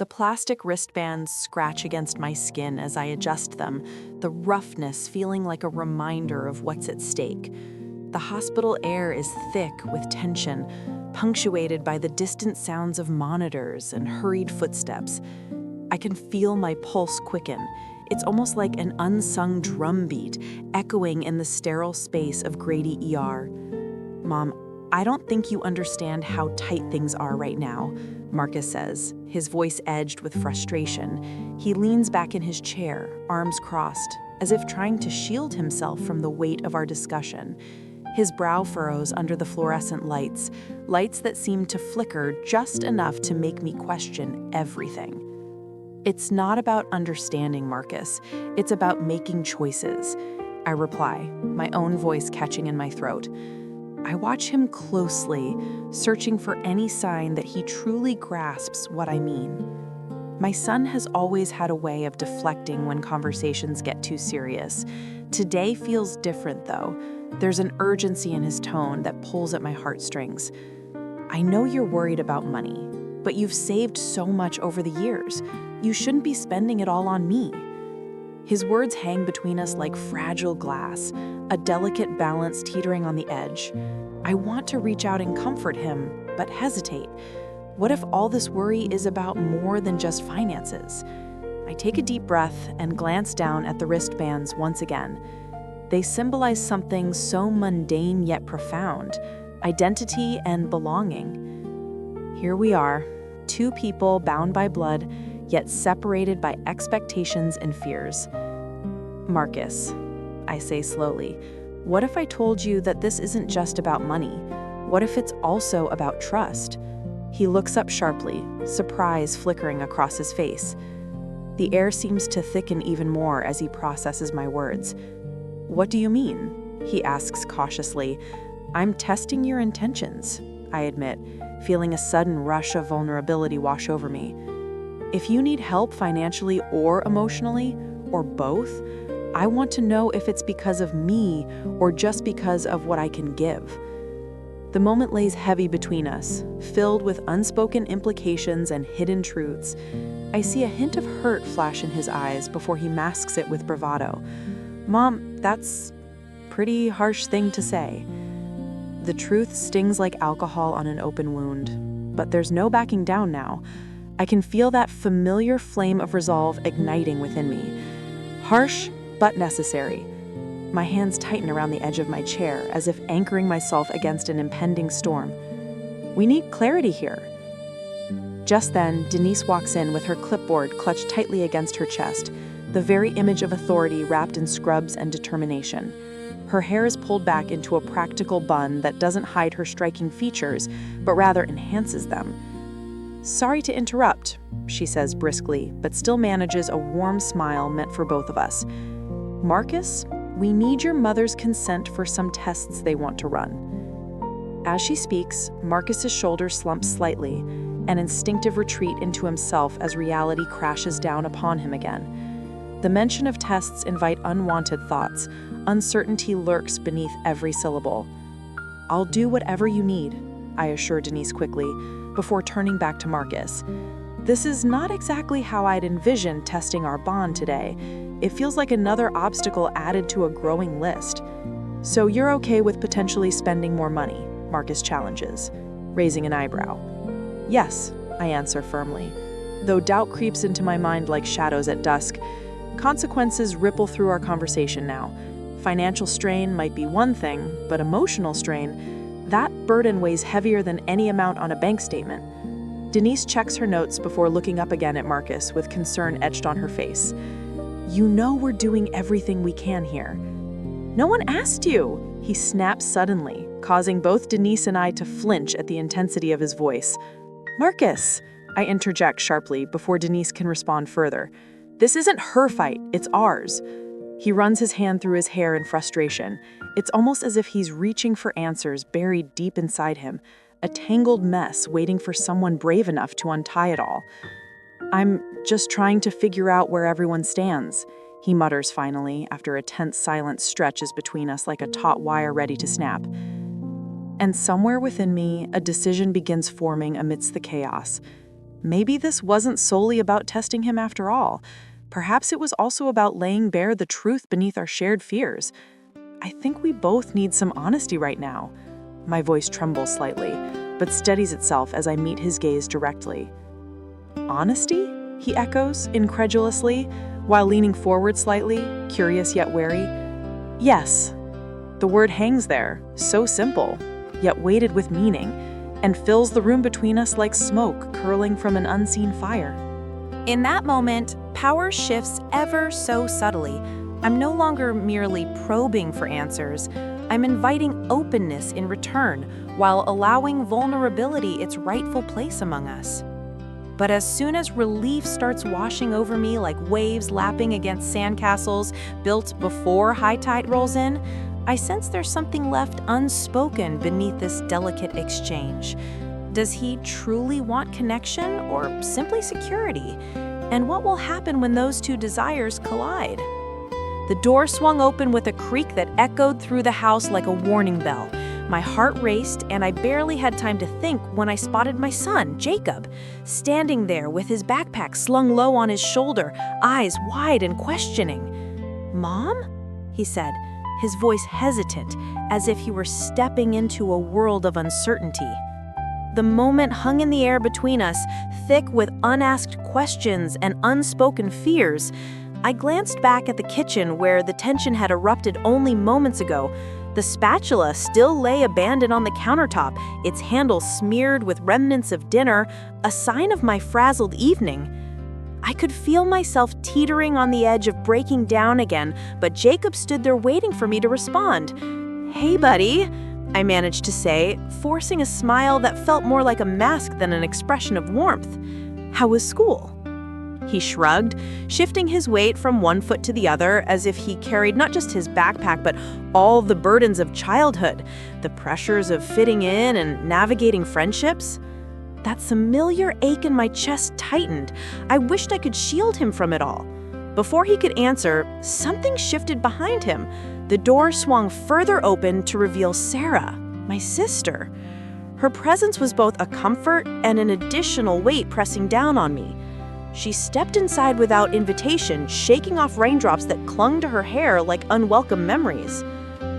The plastic wristbands scratch against my skin as I adjust them, the roughness feeling like a reminder of what's at stake. The hospital air is thick with tension, punctuated by the distant sounds of monitors and hurried footsteps. I can feel my pulse quicken. It's almost like an unsung drumbeat, echoing in the sterile space of Grady ER. Mom, I don't think you understand how tight things are right now, Marcus says, his voice edged with frustration. He leans back in his chair, arms crossed, as if trying to shield himself from the weight of our discussion. His brow furrows under the fluorescent lights that seem to flicker just enough to make me question everything. It's not about understanding, Marcus. It's about making choices, I reply, my own voice catching in my throat. I watch him closely, searching for any sign that he truly grasps what I mean. My son has always had a way of deflecting when conversations get too serious. Today feels different, though. There's an urgency in his tone that pulls at my heartstrings. I know you're worried about money, but you've saved so much over the years. You shouldn't be spending it all on me. His words hang between us like fragile glass, a delicate balance teetering on the edge. I want to reach out and comfort him, but hesitate. What if all this worry is about more than just finances? I take a deep breath and glance down at the wristbands once again. They symbolize something so mundane yet profound: identity and belonging. Here we are, two people bound by blood, yet separated by expectations and fears. Marcus, I say slowly, what if I told you that this isn't just about money? What if it's also about trust? He looks up sharply, surprise flickering across his face. The air seems to thicken even more as he processes my words. What do you mean? He asks cautiously. I'm testing your intentions, I admit, feeling a sudden rush of vulnerability wash over me. If you need help financially or emotionally, or both, I want to know if it's because of me or just because of what I can give. The moment lays heavy between us, filled with unspoken implications and hidden truths. I see a hint of hurt flash in his eyes before he masks it with bravado. Mom, that's a pretty harsh thing to say. The truth stings like alcohol on an open wound, but there's no backing down now. I can feel that familiar flame of resolve igniting within me. Harsh, but necessary. My hands tighten around the edge of my chair, as if anchoring myself against an impending storm. We need clarity here. Just then, Denise walks in with her clipboard clutched tightly against her chest, the very image of authority wrapped in scrubs and determination. Her hair is pulled back into a practical bun that doesn't hide her striking features, but rather enhances them. Sorry to interrupt, she says briskly, but still manages a warm smile meant for both of us. Marcus, we need your mother's consent for some tests they want to run. As she speaks, Marcus's shoulders slump slightly, an instinctive retreat into himself as reality crashes down upon him again. The mention of tests invite unwanted thoughts. Uncertainty lurks beneath every syllable. I'll do whatever you need, I assure Denise quickly, before turning back to Marcus. This is not exactly how I'd envisioned testing our bond today. It feels like another obstacle added to a growing list. So you're okay with potentially spending more money, Marcus challenges, raising an eyebrow. Yes, I answer firmly, though doubt creeps into my mind like shadows at dusk. Consequences ripple through our conversation now. Financial strain might be one thing, but emotional strain, that burden weighs heavier than any amount on a bank statement. Denise checks her notes before looking up again at Marcus with concern etched on her face. You know we're doing everything we can here. No one asked you, he snaps suddenly, causing both Denise and I to flinch at the intensity of his voice. Marcus, I interject sharply before Denise can respond further. This isn't her fight, it's ours. He runs his hand through his hair in frustration. It's almost as if he's reaching for answers buried deep inside him, a tangled mess waiting for someone brave enough to untie it all. I'm just trying to figure out where everyone stands, he mutters finally, after a tense silence stretches between us like a taut wire ready to snap. And somewhere within me, a decision begins forming amidst the chaos. Maybe this wasn't solely about testing him after all. Perhaps it was also about laying bare the truth beneath our shared fears. I think we both need some honesty right now. My voice trembles slightly, but steadies itself as I meet his gaze directly. Honesty? He echoes, incredulously, while leaning forward slightly, curious yet wary. Yes. The word hangs there, so simple, yet weighted with meaning, and fills the room between us like smoke curling from an unseen fire. In that moment, power shifts ever so subtly. I'm no longer merely probing for answers. I'm inviting openness in return, while allowing vulnerability its rightful place among us. But as soon as relief starts washing over me like waves lapping against sandcastles built before high tide rolls in, I sense there's something left unspoken beneath this delicate exchange. Does he truly want connection or simply security? And what will happen when those two desires collide? The door swung open with a creak that echoed through the house like a warning bell. My heart raced, and I barely had time to think when I spotted my son, Jacob, standing there with his backpack slung low on his shoulder, eyes wide and questioning. "Mom?" he said, his voice hesitant, as if he were stepping into a world of uncertainty. The moment hung in the air between us, thick with unasked questions and unspoken fears. I glanced back at the kitchen where the tension had erupted only moments ago. The spatula still lay abandoned on the countertop, its handle smeared with remnants of dinner, a sign of my frazzled evening. I could feel myself teetering on the edge of breaking down again, but Jacob stood there waiting for me to respond. "Hey, buddy," I managed to say, forcing a smile that felt more like a mask than an expression of warmth. "How was school?" He shrugged, shifting his weight from one foot to the other as if he carried not just his backpack but all the burdens of childhood, the pressures of fitting in and navigating friendships. That familiar ache in my chest tightened. I wished I could shield him from it all. Before he could answer, something shifted behind him. The door swung further open to reveal Sarah, my sister. Her presence was both a comfort and an additional weight pressing down on me. She stepped inside without invitation, shaking off raindrops that clung to her hair like unwelcome memories.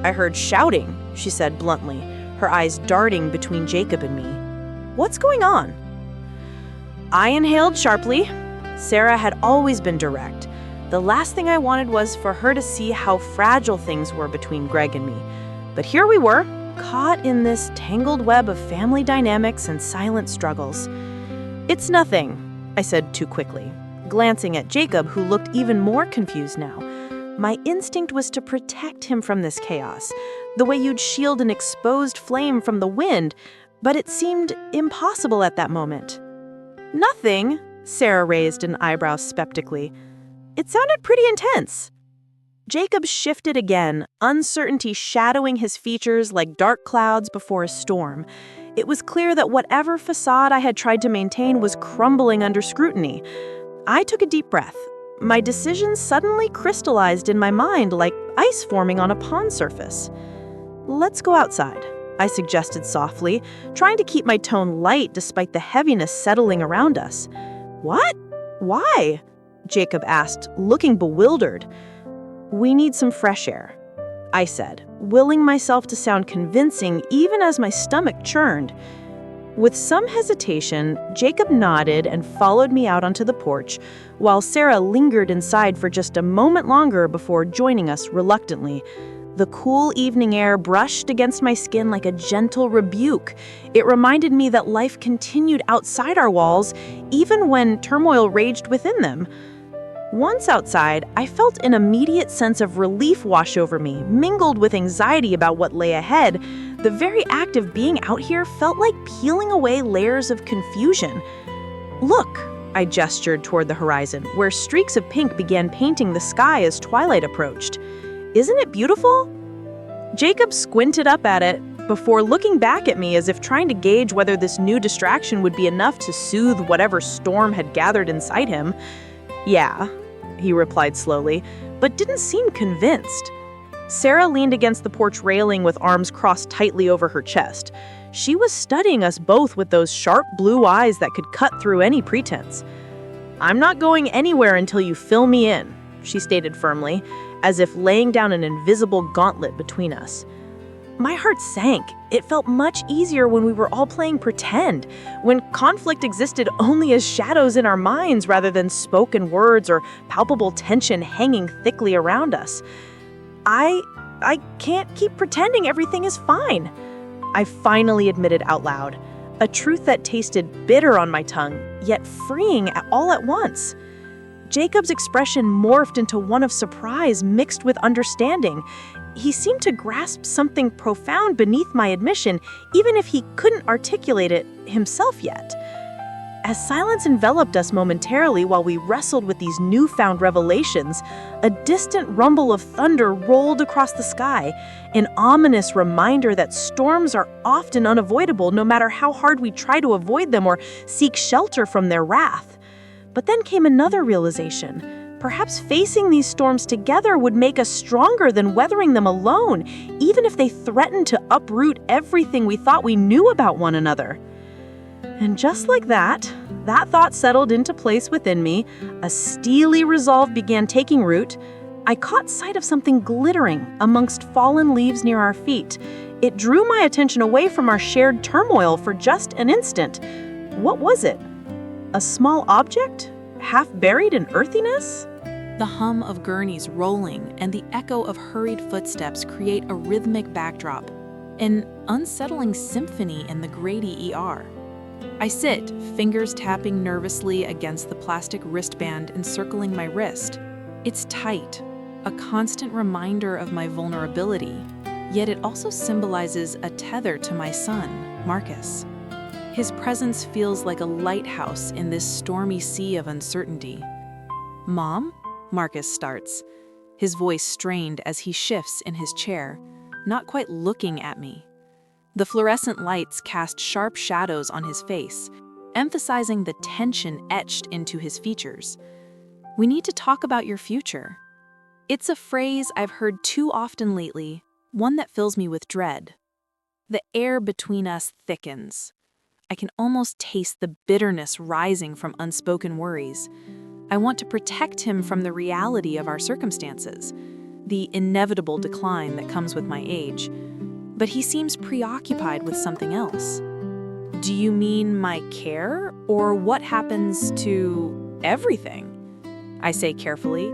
"I heard shouting," she said bluntly, her eyes darting between Jacob and me. "What's going on?" I inhaled sharply. Sarah had always been direct. The last thing I wanted was for her to see how fragile things were between Greg and me. But here we were, caught in this tangled web of family dynamics and silent struggles. "It's nothing," I said too quickly, glancing at Jacob, who looked even more confused now. My instinct was to protect him from this chaos, the way you'd shield an exposed flame from the wind, but it seemed impossible at that moment. "Nothing," Sarah raised an eyebrow skeptically. "It sounded pretty intense." Jacob shifted again, uncertainty shadowing his features like dark clouds before a storm. It was clear that whatever facade I had tried to maintain was crumbling under scrutiny. I took a deep breath. My decision suddenly crystallized in my mind like ice forming on a pond surface. "Let's go outside," I suggested softly, trying to keep my tone light despite the heaviness settling around us. "What? Why?" Jacob asked, looking bewildered. "We need some fresh air," I said, willing myself to sound convincing even as my stomach churned. With some hesitation, Jacob nodded and followed me out onto the porch, while Sarah lingered inside for just a moment longer before joining us reluctantly. The cool evening air brushed against my skin like a gentle rebuke. It reminded me that life continued outside our walls, even when turmoil raged within them. Once outside, I felt an immediate sense of relief wash over me, mingled with anxiety about what lay ahead. The very act of being out here felt like peeling away layers of confusion. "Look," I gestured toward the horizon, where streaks of pink began painting the sky as twilight approached. "Isn't it beautiful?" Jacob squinted up at it before looking back at me as if trying to gauge whether this new distraction would be enough to soothe whatever storm had gathered inside him. "Yeah," he replied slowly, but didn't seem convinced. Sarah leaned against the porch railing with arms crossed tightly over her chest. She was studying us both with those sharp blue eyes that could cut through any pretense. "I'm not going anywhere until you fill me in," she stated firmly, as if laying down an invisible gauntlet between us. My heart sank. It felt much easier when we were all playing pretend, when conflict existed only as shadows in our minds rather than spoken words or palpable tension hanging thickly around us. I can't keep pretending everything is fine," I finally admitted out loud, a truth that tasted bitter on my tongue, yet freeing all at once. Jacob's expression morphed into one of surprise mixed with understanding. He seemed to grasp something profound beneath my admission, even if he couldn't articulate it himself yet. As silence enveloped us momentarily while we wrestled with these newfound revelations, a distant rumble of thunder rolled across the sky, an ominous reminder that storms are often unavoidable no matter how hard we try to avoid them or seek shelter from their wrath. But then came another realization. Perhaps facing these storms together would make us stronger than weathering them alone, even if they threatened to uproot everything we thought we knew about one another. And just like that thought settled into place within me. A steely resolve began taking root. I caught sight of something glittering amongst fallen leaves near our feet. It drew my attention away from our shared turmoil for just an instant. What was it? A small object, half buried in earthiness? The hum of gurneys rolling and the echo of hurried footsteps create a rhythmic backdrop, an unsettling symphony in the Grady ER. I sit, fingers tapping nervously against the plastic wristband encircling my wrist. It's tight, a constant reminder of my vulnerability, yet it also symbolizes a tether to my son, Marcus. His presence feels like a lighthouse in this stormy sea of uncertainty. "Mom?" Marcus starts, his voice strained as he shifts in his chair, not quite looking at me. The fluorescent lights cast sharp shadows on his face, emphasizing the tension etched into his features. "We need to talk about your future." It's a phrase I've heard too often lately, one that fills me with dread. The air between us thickens. I can almost taste the bitterness rising from unspoken worries. I want to protect him from the reality of our circumstances, the inevitable decline that comes with my age. But he seems preoccupied with something else. "Do you mean my care, or what happens to everything?" I say carefully,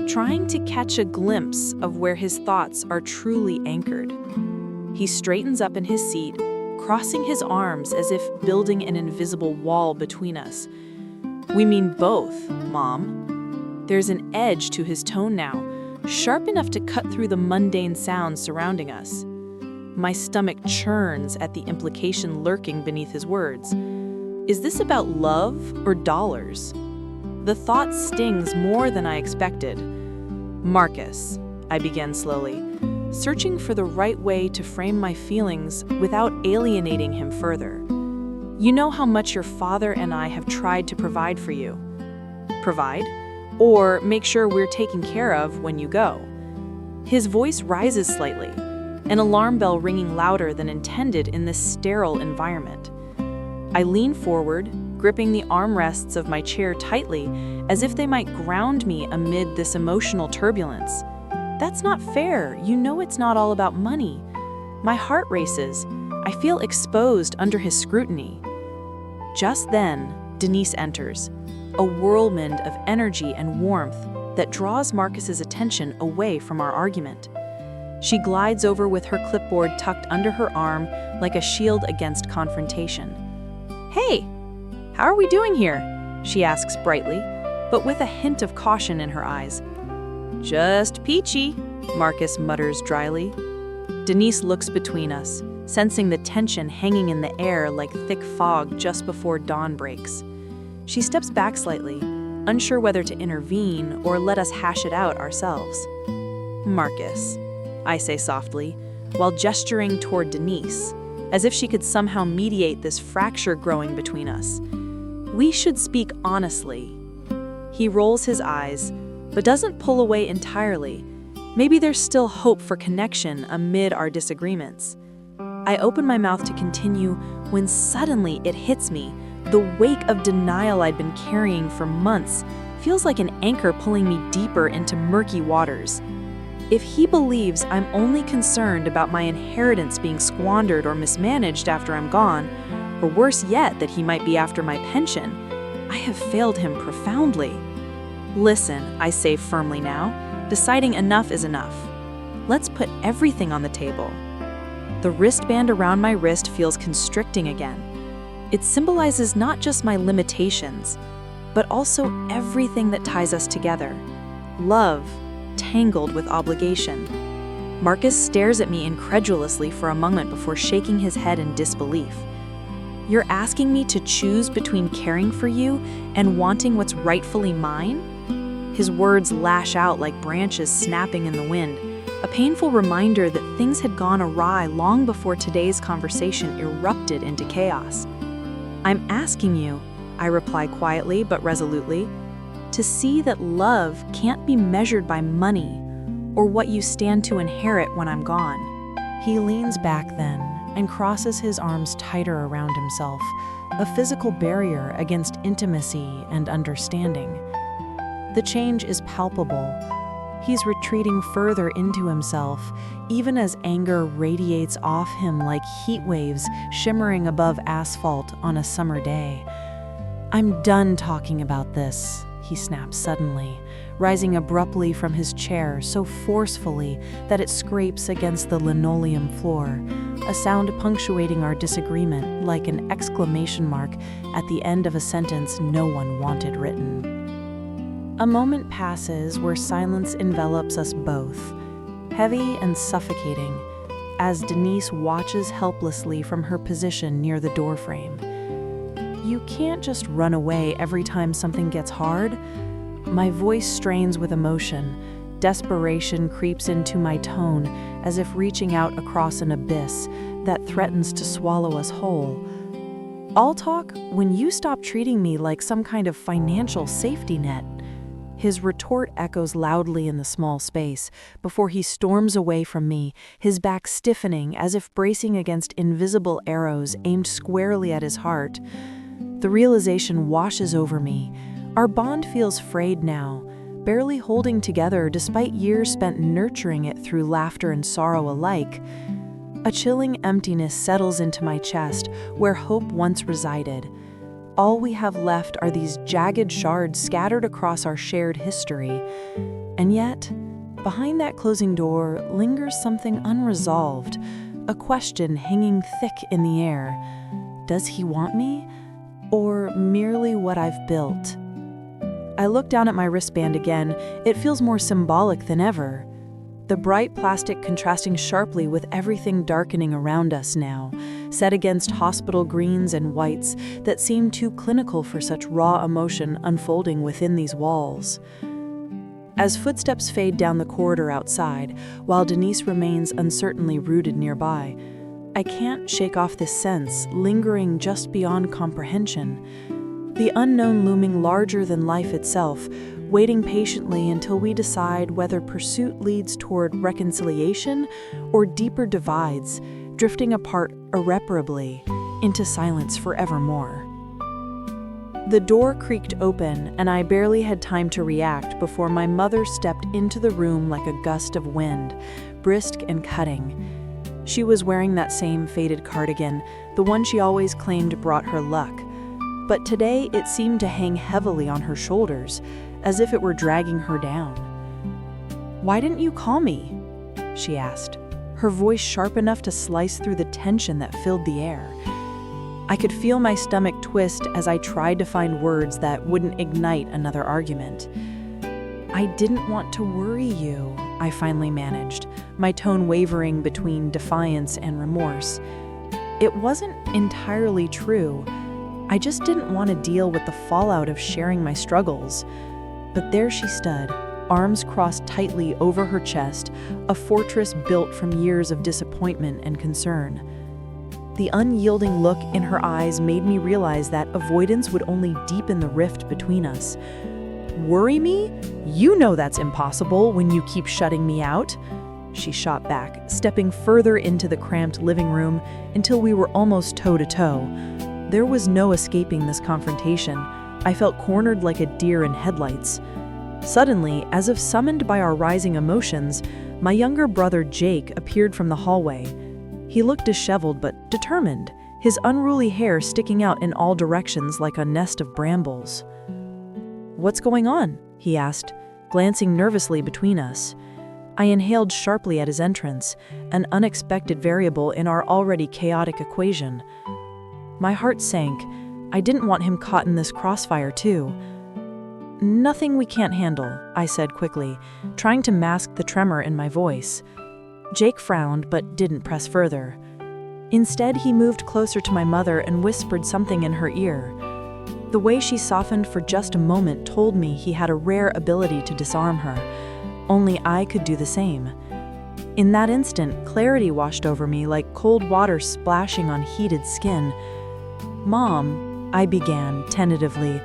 trying to catch a glimpse of where his thoughts are truly anchored. He straightens up in his seat, crossing his arms as if building an invisible wall between us. "We mean both, Mom." There's an edge to his tone now, sharp enough to cut through the mundane sounds surrounding us. My stomach churns at the implication lurking beneath his words. Is this about love or dollars? The thought stings more than I expected. "Marcus," I begin slowly, searching for the right way to frame my feelings without alienating him further. "You know how much your father and I have tried to provide for you. Provide? Or make sure we're taken care of when you go." His voice rises slightly, an alarm bell ringing louder than intended in this sterile environment. I lean forward, gripping the armrests of my chair tightly, as if they might ground me amid this emotional turbulence. "That's not fair. You know it's not all about money." My heart races. I feel exposed under his scrutiny. Just then, Denise enters, a whirlwind of energy and warmth that draws Marcus's attention away from our argument. She glides over with her clipboard tucked under her arm like a shield against confrontation. "Hey, how are we doing here?" she asks brightly, but with a hint of caution in her eyes. "Just peachy," Marcus mutters dryly. Denise looks between us, sensing the tension hanging in the air like thick fog just before dawn breaks. She steps back slightly, unsure whether to intervene or let us hash it out ourselves. "Marcus," I say softly, while gesturing toward Denise, as if she could somehow mediate this fracture growing between us. "We should speak honestly." He rolls his eyes, but doesn't pull away entirely. Maybe there's still hope for connection amid our disagreements. I open my mouth to continue when suddenly it hits me. The wake of denial I'd been carrying for months feels like an anchor pulling me deeper into murky waters. If he believes I'm only concerned about my inheritance being squandered or mismanaged after I'm gone, or worse yet, that he might be after my pension, I have failed him profoundly. Listen, I say firmly now, deciding enough is enough. Let's put everything on the table. The wristband around my wrist feels constricting again. It symbolizes not just my limitations, but also everything that ties us together. Love, tangled with obligation. Marcus stares at me incredulously for a moment before shaking his head in disbelief. You're asking me to choose between caring for you and wanting what's rightfully mine? His words lash out like branches snapping in the wind, a painful reminder that things had gone awry long before today's conversation erupted into chaos. I'm asking you, I reply quietly but resolutely, to see that love can't be measured by money or what you stand to inherit when I'm gone. He leans back then and crosses his arms tighter around himself, a physical barrier against intimacy and understanding. The change is palpable. He's retreating further into himself, even as anger radiates off him like heat waves shimmering above asphalt on a summer day. I'm done talking about this, he snaps suddenly, rising abruptly from his chair so forcefully that it scrapes against the linoleum floor, a sound punctuating our disagreement like an exclamation mark at the end of a sentence no one wanted written. A moment passes where silence envelops us both, heavy and suffocating, as Denise watches helplessly from her position near the doorframe. You can't just run away every time something gets hard. My voice strains with emotion. Desperation creeps into my tone as if reaching out across an abyss that threatens to swallow us whole. I'll talk when you stop treating me like some kind of financial safety net. His retort echoes loudly in the small space before he storms away from me, his back stiffening as if bracing against invisible arrows aimed squarely at his heart. The realization washes over me. Our bond feels frayed now, barely holding together despite years spent nurturing it through laughter and sorrow alike. A chilling emptiness settles into my chest where hope once resided. All we have left are these jagged shards scattered across our shared history. And yet, behind that closing door lingers something unresolved, a question hanging thick in the air. Does he want me, or merely what I've built? I look down at my wristband again. It feels more symbolic than ever. The bright plastic contrasting sharply with everything darkening around us now, set against hospital greens and whites that seem too clinical for such raw emotion unfolding within these walls. As footsteps fade down the corridor outside, while Denise remains uncertainly rooted nearby, I can't shake off this sense, lingering just beyond comprehension. The unknown looming larger than life itself, waiting patiently until we decide whether pursuit leads toward reconciliation or deeper divides, drifting apart irreparably into silence forevermore. The door creaked open, and I barely had time to react before my mother stepped into the room like a gust of wind, brisk and cutting. She was wearing that same faded cardigan, the one she always claimed brought her luck. But today it seemed to hang heavily on her shoulders, as if it were dragging her down. "Why didn't you call me?" she asked, her voice sharp enough to slice through the tension that filled the air. I could feel my stomach twist as I tried to find words that wouldn't ignite another argument. "I didn't want to worry you," I finally managed, my tone wavering between defiance and remorse. It wasn't entirely true. I just didn't want to deal with the fallout of sharing my struggles. But there she stood, arms crossed tightly over her chest, a fortress built from years of disappointment and concern. The unyielding look in her eyes made me realize that avoidance would only deepen the rift between us. Worry me? You know that's impossible when you keep shutting me out. She shot back, stepping further into the cramped living room until we were almost toe-to-toe. There was no escaping this confrontation. I felt cornered like a deer in headlights. Suddenly, as if summoned by our rising emotions, my younger brother Jake appeared from the hallway. He looked disheveled but determined, his unruly hair sticking out in all directions like a nest of brambles. "What's going on?" he asked, glancing nervously between us. I inhaled sharply at his entrance, an unexpected variable in our already chaotic equation. My heart sank. I didn't want him caught in this crossfire too. "Nothing we can't handle," I said quickly, trying to mask the tremor in my voice. Jake frowned but didn't press further. Instead, he moved closer to my mother and whispered something in her ear. The way she softened for just a moment told me he had a rare ability to disarm her. Only I could do the same. In that instant, clarity washed over me like cold water splashing on heated skin. "Mom," I began tentatively,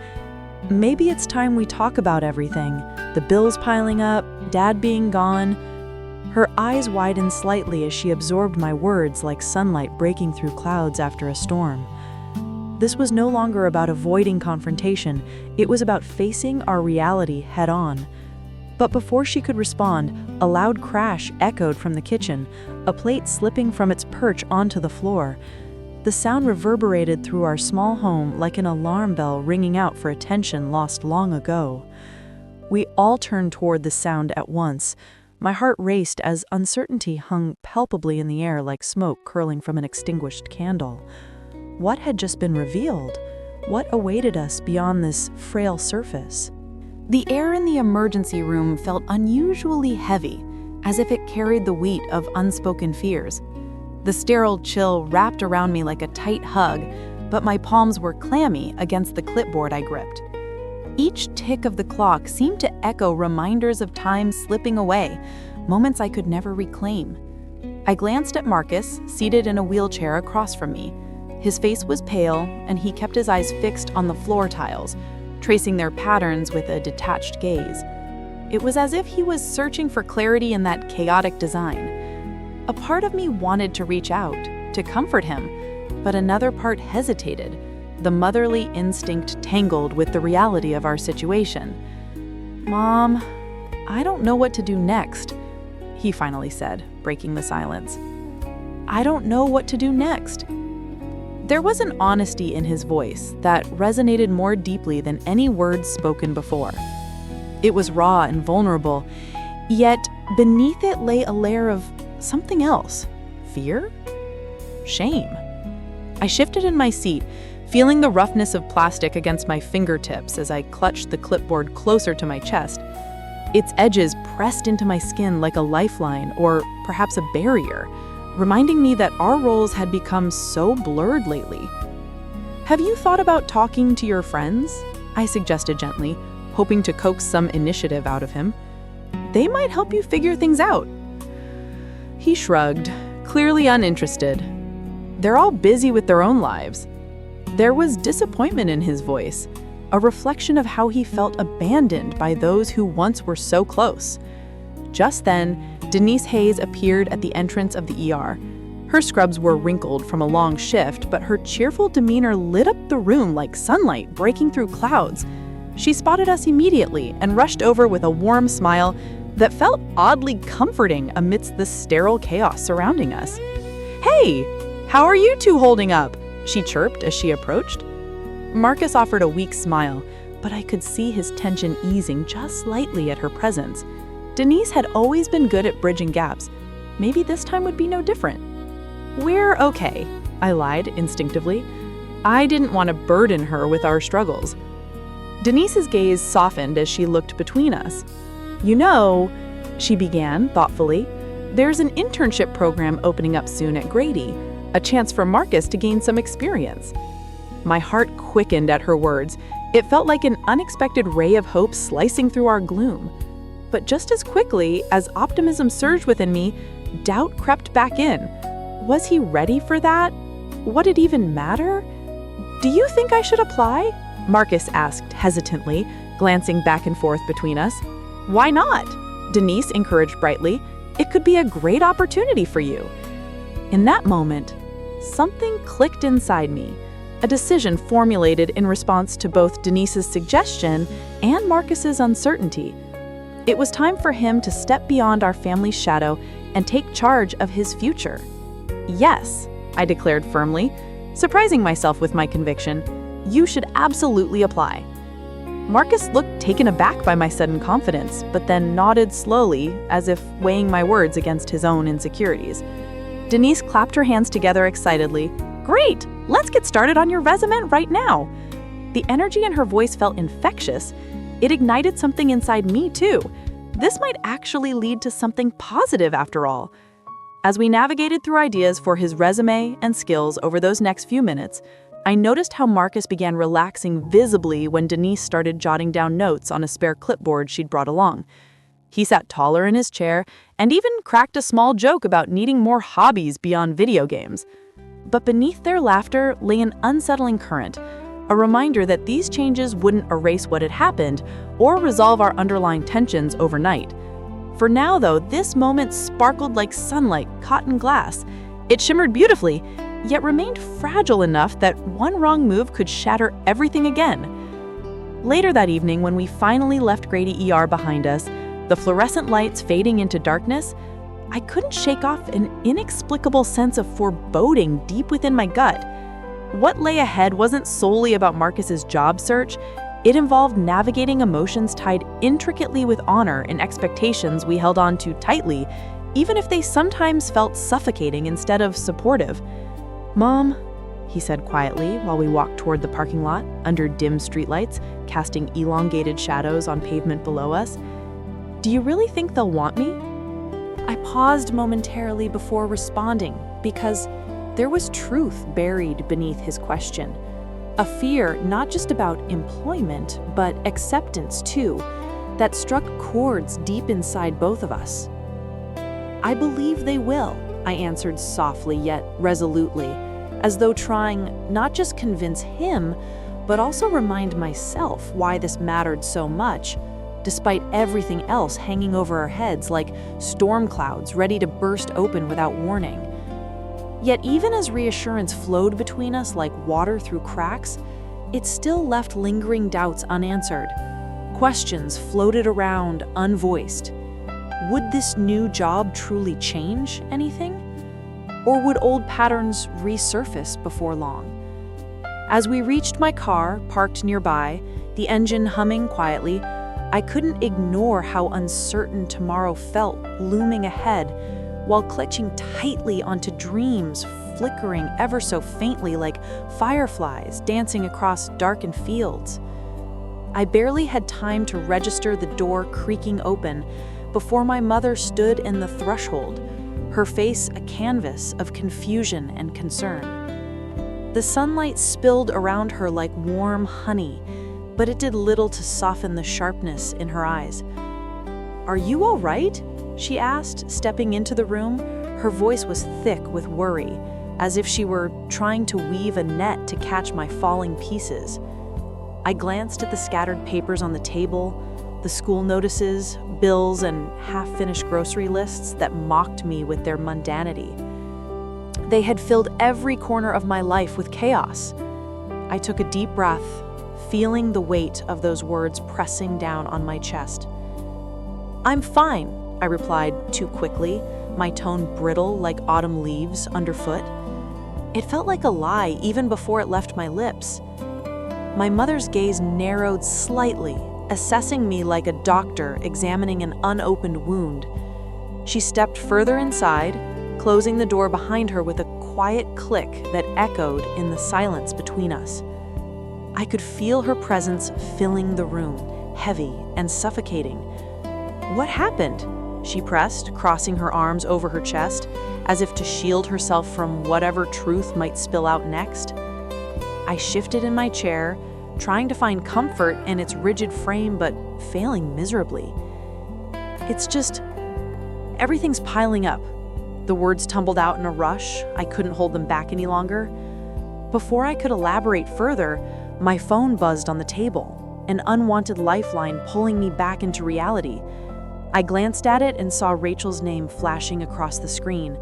"maybe it's time we talk about everything. The bills piling up, Dad being gone." Her eyes widened slightly as she absorbed my words like sunlight breaking through clouds after a storm. This was no longer about avoiding confrontation, it was about facing our reality head-on. But before she could respond, a loud crash echoed from the kitchen, a plate slipping from its perch onto the floor. The sound reverberated through our small home like an alarm bell ringing out for attention lost long ago. We all turned toward the sound at once. My heart raced as uncertainty hung palpably in the air like smoke curling from an extinguished candle. What had just been revealed? What awaited us beyond this frail surface? The air in the emergency room felt unusually heavy, as if it carried the weight of unspoken fears. The sterile chill wrapped around me like a tight hug, but my palms were clammy against the clipboard I gripped. Each tick of the clock seemed to echo reminders of time slipping away, moments I could never reclaim. I glanced at Marcus, seated in a wheelchair across from me. His face was pale, and he kept his eyes fixed on the floor tiles, tracing their patterns with a detached gaze. It was as if he was searching for clarity in that chaotic design. A part of me wanted to reach out, to comfort him, but another part hesitated, the motherly instinct tangled with the reality of our situation. "Mom, I don't know what to do next," he finally said, breaking the silence. "I don't know what to do next." There was an honesty in his voice that resonated more deeply than any words spoken before. It was raw and vulnerable, yet beneath it lay a layer of something else. Fear? Shame. I shifted in my seat, feeling the roughness of plastic against my fingertips as I clutched the clipboard closer to my chest. Its edges pressed into my skin like a lifeline or perhaps a barrier, reminding me that our roles had become so blurred lately. "Have you thought about talking to your friends?" I suggested gently, hoping to coax some initiative out of him. "They might help you figure things out." He shrugged, clearly uninterested. "They're all busy with their own lives." There was disappointment in his voice, a reflection of how he felt abandoned by those who once were so close. Just then, Denise Hayes appeared at the entrance of the ER. Her scrubs were wrinkled from a long shift, but her cheerful demeanor lit up the room like sunlight breaking through clouds. She spotted us immediately and rushed over with a warm smile that felt oddly comforting amidst the sterile chaos surrounding us. "Hey, how are you two holding up?" she chirped as she approached. Marcus offered a weak smile, but I could see his tension easing just slightly at her presence. Denise had always been good at bridging gaps. Maybe this time would be no different. "We're okay," I lied instinctively. I didn't want to burden her with our struggles. Denise's gaze softened as she looked between us. "You know," she began thoughtfully, "there's an internship program opening up soon at Grady, a chance for Marcus to gain some experience." My heart quickened at her words. It felt like an unexpected ray of hope slicing through our gloom. But just as quickly as optimism surged within me, doubt crept back in. Was he ready for that? Would it even matter? "Do you think I should apply?" Marcus asked hesitantly, glancing back and forth between us. "Why not?" Denise encouraged brightly. "It could be a great opportunity for you." In that moment, something clicked inside me, a decision formulated in response to both Denise's suggestion and Marcus's uncertainty. It was time for him to step beyond our family's shadow and take charge of his future. "Yes," I declared firmly, surprising myself with my conviction. "You should absolutely apply." Marcus looked taken aback by my sudden confidence, but then nodded slowly, as if weighing my words against his own insecurities. Denise clapped her hands together excitedly. "Great! Let's get started on your resume right now." The energy in her voice felt infectious. It ignited something inside me, too. This might actually lead to something positive after all. As we navigated through ideas for his resume and skills over those next few minutes, I noticed how Marcus began relaxing visibly when Denise started jotting down notes on a spare clipboard she'd brought along. He sat taller in his chair and even cracked a small joke about needing more hobbies beyond video games. But beneath their laughter lay an unsettling current, a reminder that these changes wouldn't erase what had happened or resolve our underlying tensions overnight. For now, though, this moment sparkled like sunlight caught in glass. It shimmered beautifully, yet remained fragile enough that one wrong move could shatter everything again. Later that evening, when we finally left Grady ER behind us, the fluorescent lights fading into darkness, I couldn't shake off an inexplicable sense of foreboding deep within my gut. What lay ahead wasn't solely about Marcus's job search. It involved navigating emotions tied intricately with honor and expectations we held on to tightly, even if they sometimes felt suffocating instead of supportive. "Mom," he said quietly while we walked toward the parking lot under dim streetlights, casting elongated shadows on pavement below us, "do you really think they'll want me?" I paused momentarily before responding because there was truth buried beneath his question. A fear not just about employment, but acceptance too, that struck chords deep inside both of us. "I believe they will," I answered softly yet resolutely, as though trying not just convince him, but also remind myself why this mattered so much, despite everything else hanging over our heads like storm clouds ready to burst open without warning. Yet even as reassurance flowed between us like water through cracks, it still left lingering doubts unanswered. Questions floated around unvoiced. Would this new job truly change anything? Or would old patterns resurface before long? As we reached my car, parked nearby, the engine humming quietly, I couldn't ignore how uncertain tomorrow felt looming ahead, while clutching tightly onto dreams flickering ever so faintly like fireflies dancing across darkened fields. I barely had time to register the door creaking open before my mother stood in the threshold, her face a canvas of confusion and concern. The sunlight spilled around her like warm honey, but it did little to soften the sharpness in her eyes. "Are you all right?" she asked, stepping into the room. Her voice was thick with worry, as if she were trying to weave a net to catch my falling pieces. I glanced at the scattered papers on the table, the school notices, bills, and half-finished grocery lists that mocked me with their mundanity. They had filled every corner of my life with chaos. I took a deep breath, feeling the weight of those words pressing down on my chest. "I'm fine," I replied too quickly, my tone brittle like autumn leaves underfoot. It felt like a lie even before it left my lips. My mother's gaze narrowed slightly, assessing me like a doctor examining an unopened wound. She stepped further inside, closing the door behind her with a quiet click that echoed in the silence between us. I could feel her presence filling the room, heavy and suffocating. "What happened?" she pressed, crossing her arms over her chest, as if to shield herself from whatever truth might spill out next. I shifted in my chair, trying to find comfort in its rigid frame, but failing miserably. "It's just, everything's piling up." The words tumbled out in a rush. I couldn't hold them back any longer. Before I could elaborate further, my phone buzzed on the table. an unwanted lifeline pulling me back into reality. I glanced at it and saw Rachel's name flashing across the screen,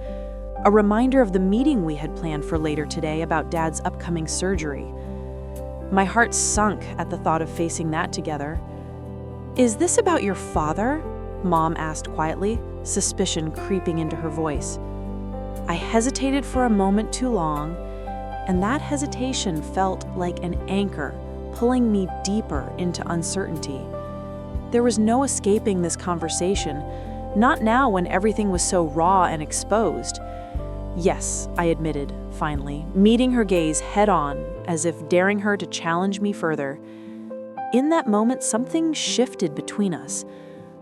a reminder of the meeting we had planned for later today about Dad's upcoming surgery. My heart sunk at the thought of facing that together. "Is this about your father?" Mom asked quietly, suspicion creeping into her voice. I hesitated for a moment too long, and that hesitation felt like an anchor pulling me deeper into uncertainty. There was no escaping this conversation, not now when everything was so raw and exposed. "Yes," I admitted, finally, meeting her gaze head-on, as if daring her to challenge me further. In that moment, something shifted between us,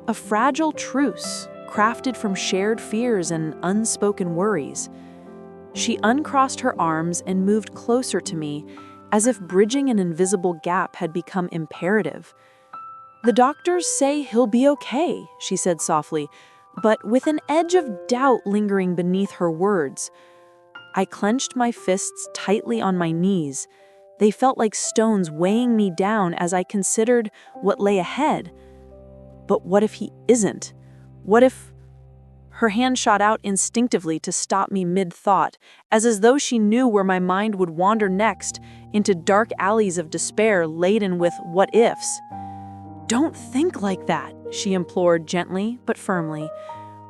a fragile truce crafted from shared fears and unspoken worries. She uncrossed her arms and moved closer to me, as if bridging an invisible gap had become imperative. "The doctors say he'll be okay," she said softly, but with an edge of doubt lingering beneath her words. I clenched my fists tightly on my knees. They felt like stones weighing me down as I considered what lay ahead. But what if he isn't? What if... Her hand shot out instinctively to stop me mid-thought, as though she knew where my mind would wander next, into dark alleys of despair laden with what-ifs. "Don't think like that," she implored gently but firmly.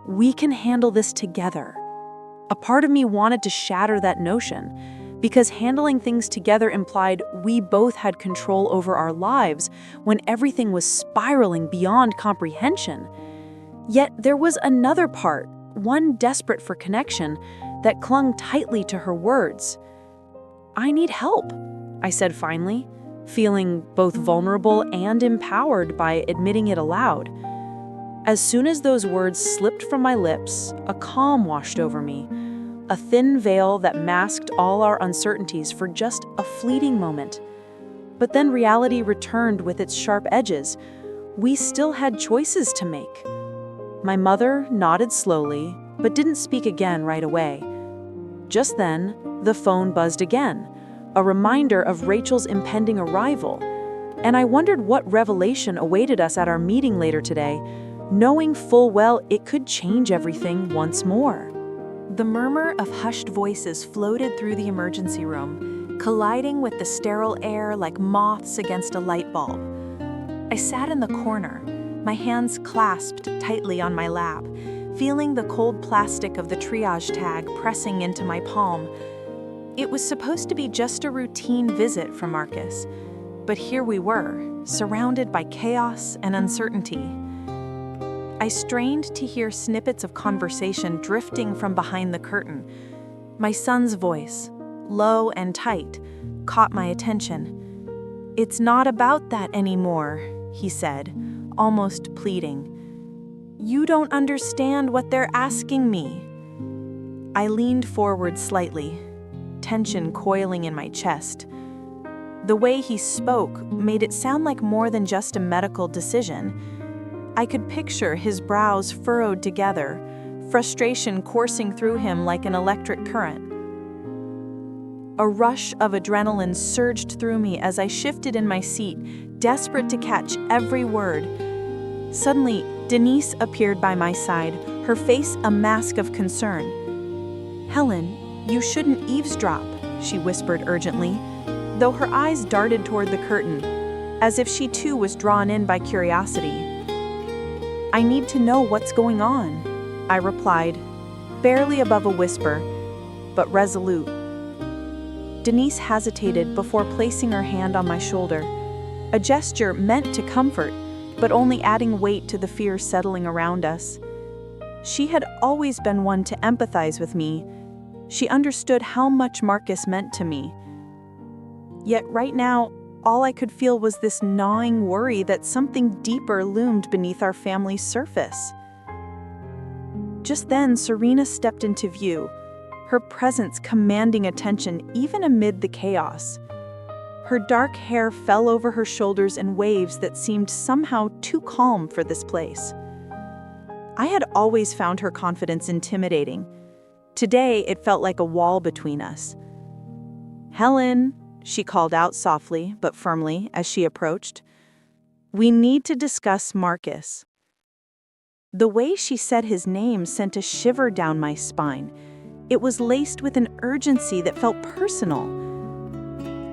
"We can handle this together." A part of me wanted to shatter that notion, because handling things together implied we both had control over our lives when everything was spiraling beyond comprehension. Yet there was another part, one desperate for connection, that clung tightly to her words. "I need help," I said finally, feeling both vulnerable and empowered by admitting it aloud. As soon as those words slipped from my lips, a calm washed over me, a thin veil that masked all our uncertainties for just a fleeting moment. But then reality returned with its sharp edges. We still had choices to make. My mother nodded slowly, but didn't speak again right away. Just then, the phone buzzed again, a reminder of Rachel's impending arrival, and I wondered what revelation awaited us at our meeting later today, knowing full well it could change everything once more. The murmur of hushed voices floated through the emergency room, colliding with the sterile air like moths against a light bulb. I sat in the corner, my hands clasped tightly on my lap, feeling the cold plastic of the triage tag pressing into my palm. It was supposed to be just a routine visit for Marcus, but here we were, surrounded by chaos and uncertainty. I strained to hear snippets of conversation drifting from behind the curtain. My son's voice, low and tight, caught my attention. "It's not about that anymore," he said, almost pleading. "You don't understand what they're asking me." I leaned forward slightly, tension coiling in my chest. The way he spoke made it sound like more than just a medical decision. I could picture his brows furrowed together, frustration coursing through him like an electric current. A rush of adrenaline surged through me as I shifted in my seat, desperate to catch every word. Suddenly, Denise appeared by my side, her face a mask of concern. "Helen, you shouldn't eavesdrop," she whispered urgently, though her eyes darted toward the curtain, as if she too was drawn in by curiosity. "I need to know what's going on," I replied, barely above a whisper, but resolute. Denise hesitated before placing her hand on my shoulder, a gesture meant to comfort, but only adding weight to the fear settling around us. She had always been one to empathize with me. She understood how much Marcus meant to me. Yet right now, all I could feel was this gnawing worry that something deeper loomed beneath our family's surface. Just then, Serena stepped into view, her presence commanding attention even amid the chaos. Her dark hair fell over her shoulders in waves that seemed somehow too calm for this place. I had always found her confidence intimidating. Today, it felt like a wall between us. "Helen," she called out softly but firmly as she approached. We need to discuss Marcus. The way she said his name sent a shiver down my spine. It was laced with an urgency that felt personal.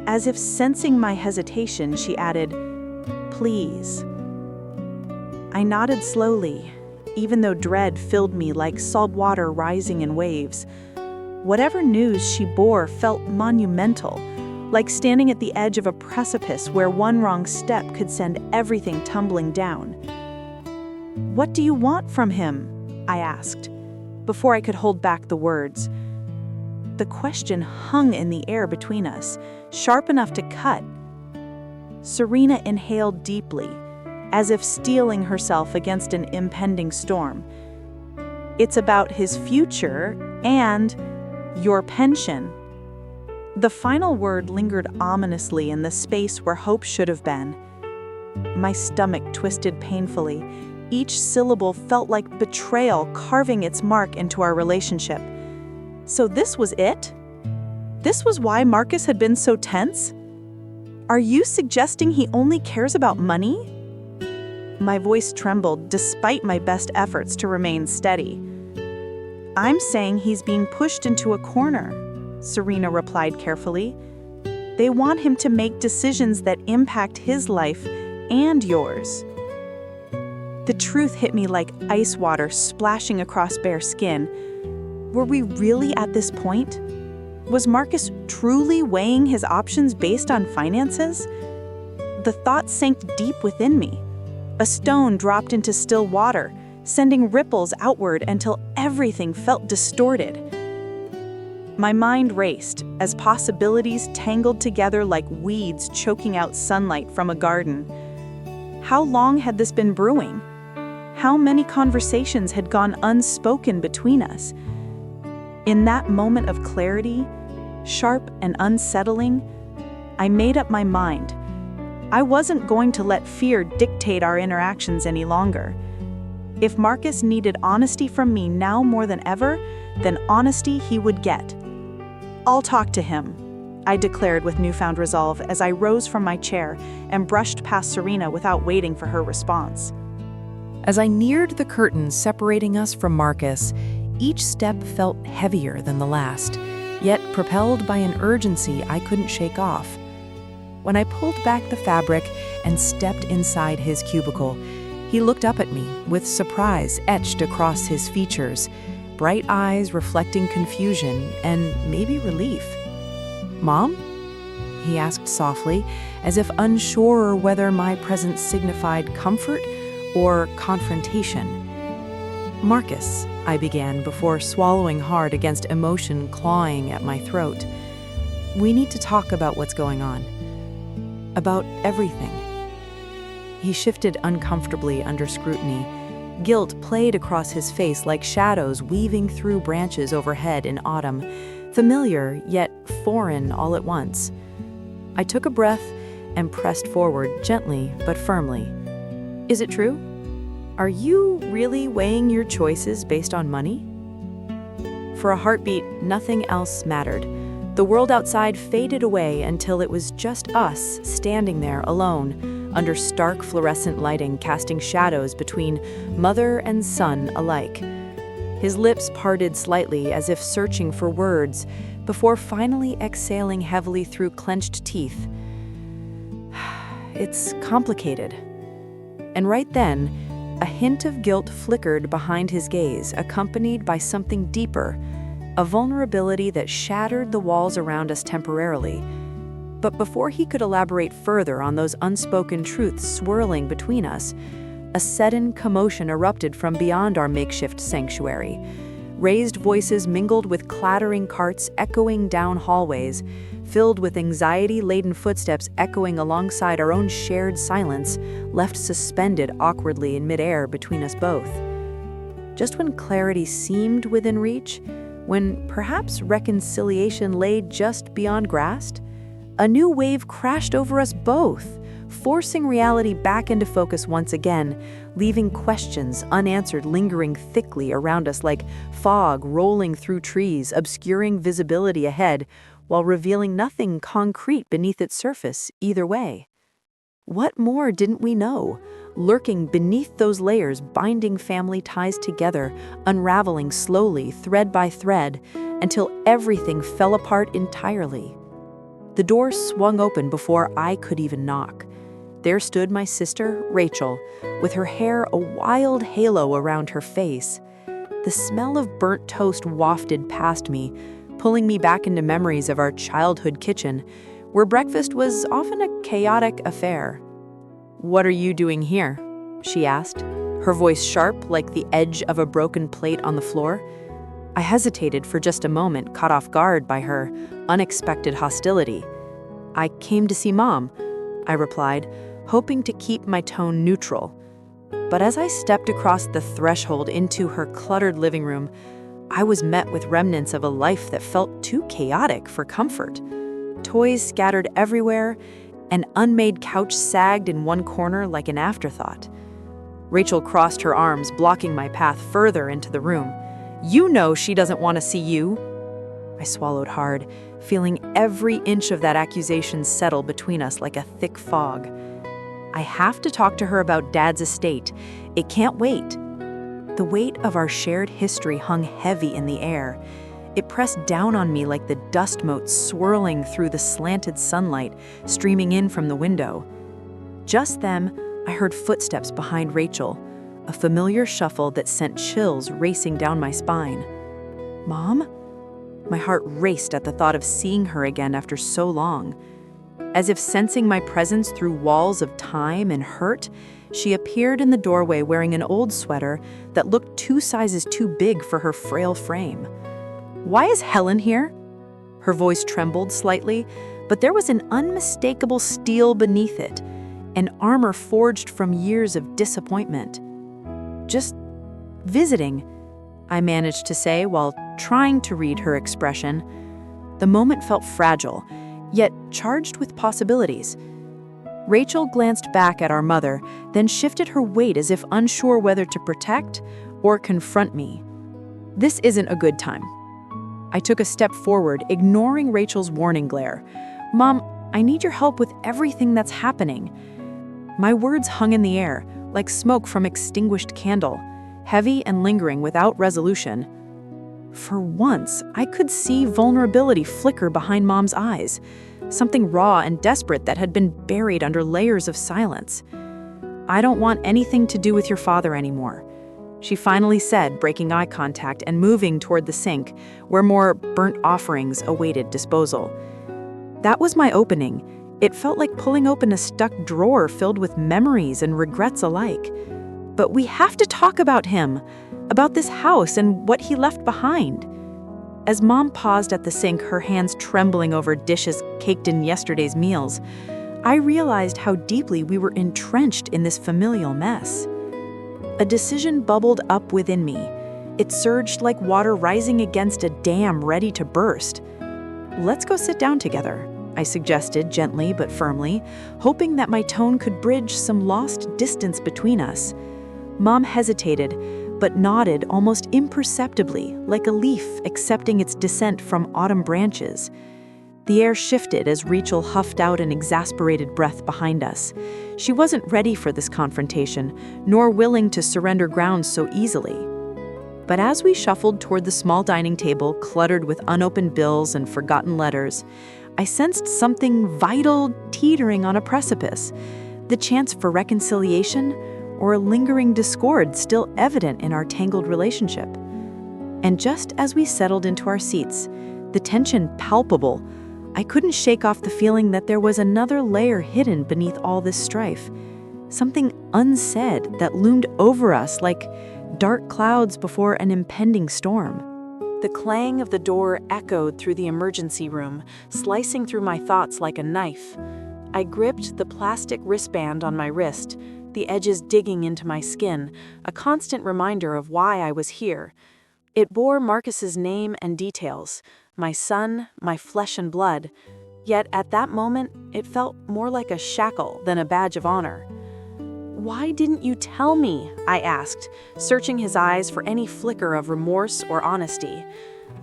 As if sensing my hesitation, she added, "Please." I nodded slowly, even though dread filled me like salt water rising in waves. Whatever news she bore felt monumental, like standing at the edge of a precipice where one wrong step could send everything tumbling down. "What do you want from him?" I asked, before I could hold back the words. The question hung in the air between us, sharp enough to cut. Serena inhaled deeply, as if steeling herself against an impending storm. "It's about his future and your pension." The final word lingered ominously in the space where hope should have been. My stomach twisted painfully. Each syllable felt like betrayal carving its mark into our relationship. So this was it? This was why Marcus had been so tense? Are you suggesting he only cares about money? My voice trembled despite my best efforts to remain steady. "I'm saying he's being pushed into a corner," Serena replied carefully. "They want him to make decisions that impact his life and yours." The truth hit me like ice water splashing across bare skin. Were we really at this point? Was Marcus truly weighing his options based on finances? The thought sank deep within me. A stone dropped into still water, sending ripples outward until everything felt distorted. My mind raced as possibilities tangled together like weeds choking out sunlight from a garden. How long had this been brewing? How many conversations had gone unspoken between us? In that moment of clarity, sharp and unsettling, I made up my mind. I wasn't going to let fear dictate our interactions any longer. If Marcus needed honesty from me now more than ever, then honesty he would get. "I'll talk to him," I declared with newfound resolve as I rose from my chair and brushed past Serena without waiting for her response. As I neared the curtain separating us from Marcus, each step felt heavier than the last, yet propelled by an urgency I couldn't shake off. When I pulled back the fabric and stepped inside his cubicle, he looked up at me with surprise etched across his features, bright eyes reflecting confusion and maybe relief. "Mom?" he asked softly, as if unsure whether my presence signified comfort or confrontation. "Marcus," I began before swallowing hard against emotion clawing at my throat. "We need to talk about what's going on. About everything." He shifted uncomfortably under scrutiny. Guilt played across his face like shadows weaving through branches overhead in autumn, familiar yet foreign all at once. I took a breath and pressed forward gently but firmly. "Is it true? Are you really weighing your choices based on money?" For a heartbeat, nothing else mattered. The world outside faded away until it was just us standing there alone, under stark fluorescent lighting casting shadows between mother and son alike. His lips parted slightly as if searching for words, before finally exhaling heavily through clenched teeth. "It's complicated." And right then, a hint of guilt flickered behind his gaze, accompanied by something deeper, a vulnerability that shattered the walls around us temporarily. But before he could elaborate further on those unspoken truths swirling between us, a sudden commotion erupted from beyond our makeshift sanctuary. Raised voices mingled with clattering carts echoing down hallways, filled with anxiety-laden footsteps echoing alongside our own shared silence, left suspended awkwardly in midair between us both. Just when clarity seemed within reach, when perhaps reconciliation lay just beyond grasp, a new wave crashed over us both, forcing reality back into focus once again, leaving questions unanswered lingering thickly around us like fog rolling through trees, obscuring visibility ahead, while revealing nothing concrete beneath its surface either way. What more didn't we know? Lurking beneath those layers, binding family ties together, unraveling slowly, thread by thread, until everything fell apart entirely. The door swung open before I could even knock. There stood my sister, Rachel, with her hair a wild halo around her face. The smell of burnt toast wafted past me, pulling me back into memories of our childhood kitchen, where breakfast was often a chaotic affair. "What are you doing here?" she asked, her voice sharp like the edge of a broken plate on the floor. I hesitated for just a moment, caught off guard by her unexpected hostility. "I came to see Mom," I replied, hoping to keep my tone neutral. But as I stepped across the threshold into her cluttered living room, I was met with remnants of a life that felt too chaotic for comfort. Toys scattered everywhere, an unmade couch sagged in one corner like an afterthought. Rachel crossed her arms, blocking my path further into the room. "You know she doesn't want to see you." I swallowed hard, feeling every inch of that accusation settle between us like a thick fog. "I have to talk to her about Dad's estate. It can't wait." The weight of our shared history hung heavy in the air. It pressed down on me like the dust motes swirling through the slanted sunlight streaming in from the window. Just then, I heard footsteps behind Rachel, a familiar shuffle that sent chills racing down my spine. "Mom?" My heart raced at the thought of seeing her again after so long. As if sensing my presence through walls of time and hurt, she appeared in the doorway wearing an old sweater that looked 2 sizes too big for her frail frame. "Why is Helen here?" Her voice trembled slightly, but there was an unmistakable steel beneath it, an armor forged from years of disappointment. "Just visiting," I managed to say while trying to read her expression. The moment felt fragile, yet charged with possibilities. Rachel glanced back at our mother, then shifted her weight as if unsure whether to protect or confront me. "This isn't a good time." I took a step forward, ignoring Rachel's warning glare. "Mom, I need your help with everything that's happening." My words hung in the air, like smoke from extinguished candle, heavy and lingering without resolution. For once, I could see vulnerability flicker behind Mom's eyes, something raw and desperate that had been buried under layers of silence. "I don't want anything to do with your father anymore," she finally said, breaking eye contact and moving toward the sink, where more burnt offerings awaited disposal. That was my opening. It felt like pulling open a stuck drawer filled with memories and regrets alike. "But we have to talk about him, about this house and what he left behind." As Mom paused at the sink, her hands trembling over dishes caked in yesterday's meals, I realized how deeply we were entrenched in this familial mess. A decision bubbled up within me. It surged like water rising against a dam ready to burst. "Let's go sit down together," I suggested gently but firmly, hoping that my tone could bridge some lost distance between us. Mom hesitated, but nodded almost imperceptibly, like a leaf accepting its descent from autumn branches. The air shifted as Rachel huffed out an exasperated breath behind us. She wasn't ready for this confrontation, nor willing to surrender ground so easily. But as we shuffled toward the small dining table cluttered with unopened bills and forgotten letters, I sensed something vital teetering on a precipice, the chance for reconciliation or a lingering discord still evident in our tangled relationship. And just as we settled into our seats, the tension palpable, I couldn't shake off the feeling that there was another layer hidden beneath all this strife, something unsaid that loomed over us like dark clouds before an impending storm. The clang of the door echoed through the emergency room, slicing through my thoughts like a knife. I gripped the plastic wristband on my wrist, the edges digging into my skin, a constant reminder of why I was here. It bore Marcus's name and details, my son, my flesh and blood. Yet at that moment, it felt more like a shackle than a badge of honor. "Why didn't you tell me?" I asked, searching his eyes for any flicker of remorse or honesty.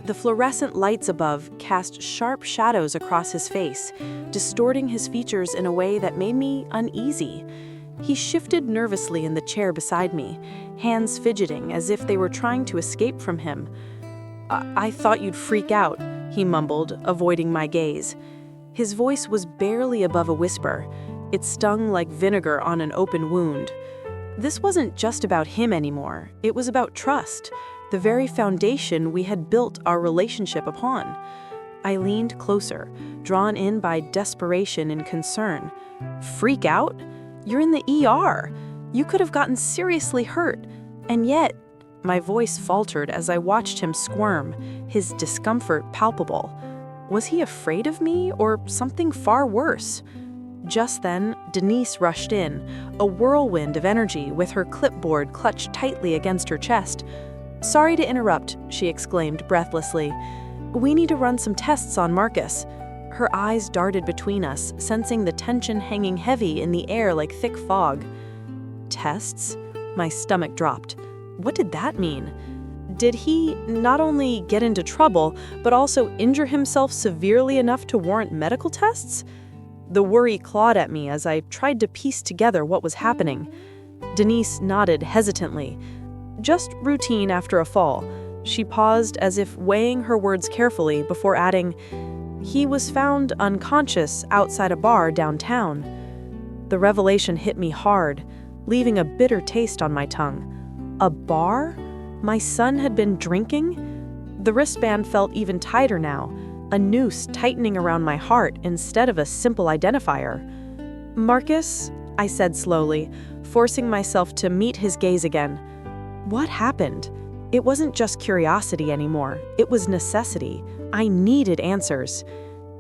The fluorescent lights above cast sharp shadows across his face, distorting his features in a way that made me uneasy. He shifted nervously in the chair beside me, hands fidgeting as if they were trying to escape from him. I thought you'd freak out," he mumbled, avoiding my gaze. His voice was barely above a whisper. It stung like vinegar on an open wound. This wasn't just about him anymore. It was about trust, the very foundation we had built our relationship upon. I leaned closer, drawn in by desperation and concern. "Freak out? You're in the ER. You could have gotten seriously hurt. And yet," my voice faltered as I watched him squirm, his discomfort palpable. Was he afraid of me or something far worse? Just then, Denise rushed in, a whirlwind of energy with her clipboard clutched tightly against her chest. "Sorry to interrupt," she exclaimed breathlessly. "We need to run some tests on Marcus." Her eyes darted between us, sensing the tension hanging heavy in the air like thick fog. Tests? My stomach dropped. What did that mean? Did he not only get into trouble, but also injure himself severely enough to warrant medical tests? The worry clawed at me as I tried to piece together what was happening. Denise nodded hesitantly. "Just routine after a fall." She paused as if weighing her words carefully before adding, "He was found unconscious outside a bar downtown." The revelation hit me hard, leaving a bitter taste on my tongue. A bar? My son had been drinking? The wristband felt even tighter now, a noose tightening around my heart instead of a simple identifier. "Marcus," I said slowly, forcing myself to meet his gaze again. "What happened?" It wasn't just curiosity anymore. It was necessity. I needed answers.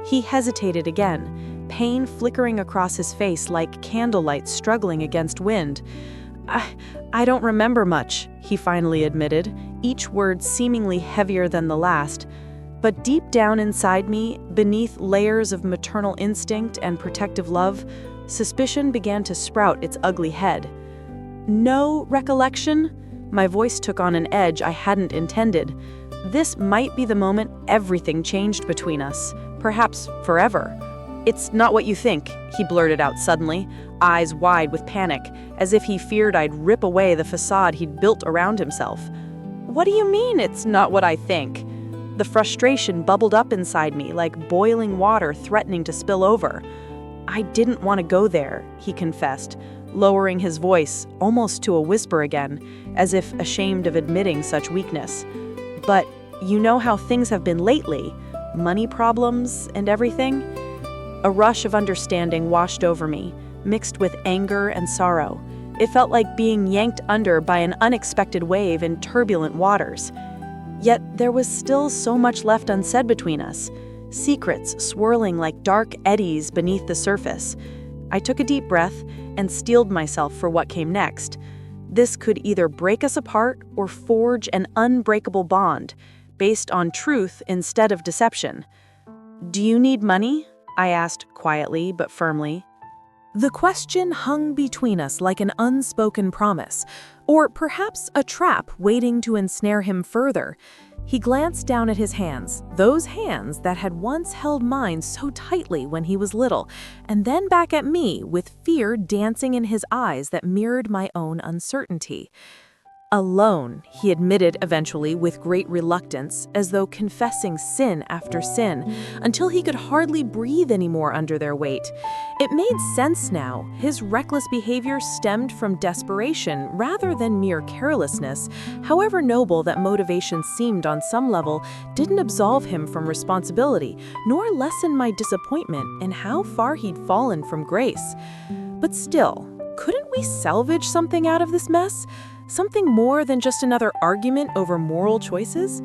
He hesitated again, pain flickering across his face like candlelight struggling against wind. I don't remember much," he finally admitted, each word seemingly heavier than the last. But deep down inside me, beneath layers of maternal instinct and protective love, suspicion began to sprout its ugly head. "No recollection?" My voice took on an edge I hadn't intended. This might be the moment everything changed between us, perhaps forever. "It's not what you think," he blurted out suddenly, eyes wide with panic, as if he feared I'd rip away the facade he'd built around himself. "What do you mean it's not what I think?" The frustration bubbled up inside me like boiling water threatening to spill over. "I didn't want to go there," he confessed, lowering his voice almost to a whisper again, as if ashamed of admitting such weakness. "But you know how things have been lately, money problems and everything?" A rush of understanding washed over me, mixed with anger and sorrow. It felt like being yanked under by an unexpected wave in turbulent waters. Yet there was still so much left unsaid between us, secrets swirling like dark eddies beneath the surface. I took a deep breath and steeled myself for what came next. This could either break us apart or forge an unbreakable bond, based on truth instead of deception. "Do you need money?" I asked quietly but firmly. The question hung between us like an unspoken promise, or perhaps a trap waiting to ensnare him further. He glanced down at his hands, those hands that had once held mine so tightly when he was little, and then back at me with fear dancing in his eyes that mirrored my own uncertainty. "Alone," he admitted eventually with great reluctance, as though confessing sin after sin, until he could hardly breathe anymore under their weight. It made sense now. His reckless behavior stemmed from desperation rather than mere carelessness. However noble that motivation seemed on some level, didn't absolve him from responsibility, nor lessen my disappointment in how far he'd fallen from grace. But still, couldn't we salvage something out of this mess? Something more than just another argument over moral choices?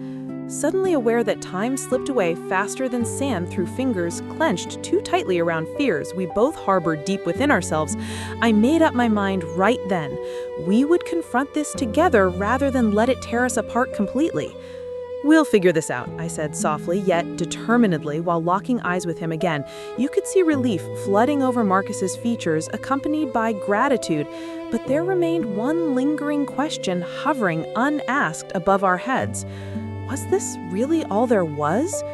Suddenly aware that time slipped away faster than sand through fingers clenched too tightly around fears we both harbored deep within ourselves, I made up my mind right then. We would confront this together rather than let it tear us apart completely. "We'll figure this out," I said softly yet determinedly while locking eyes with him again. You could see relief flooding over Marcus's features accompanied by gratitude, but there remained one lingering question hovering unasked above our heads. Was this really all there was?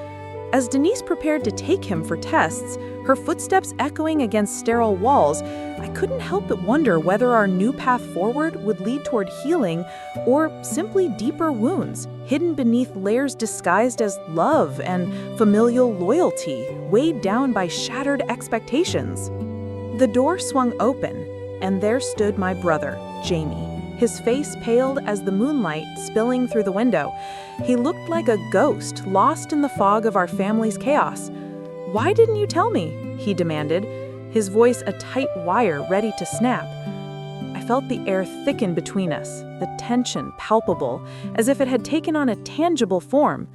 As Denise prepared to take him for tests, her footsteps echoing against sterile walls, I couldn't help but wonder whether our new path forward would lead toward healing or simply deeper wounds, hidden beneath layers disguised as love and familial loyalty, weighed down by shattered expectations. The door swung open, and there stood my brother, Jamie. His face paled as the moonlight spilling through the window. He looked like a ghost lost in the fog of our family's chaos. "Why didn't you tell me?" he demanded, his voice a tight wire ready to snap. I felt the air thicken between us, the tension palpable, as if it had taken on a tangible form.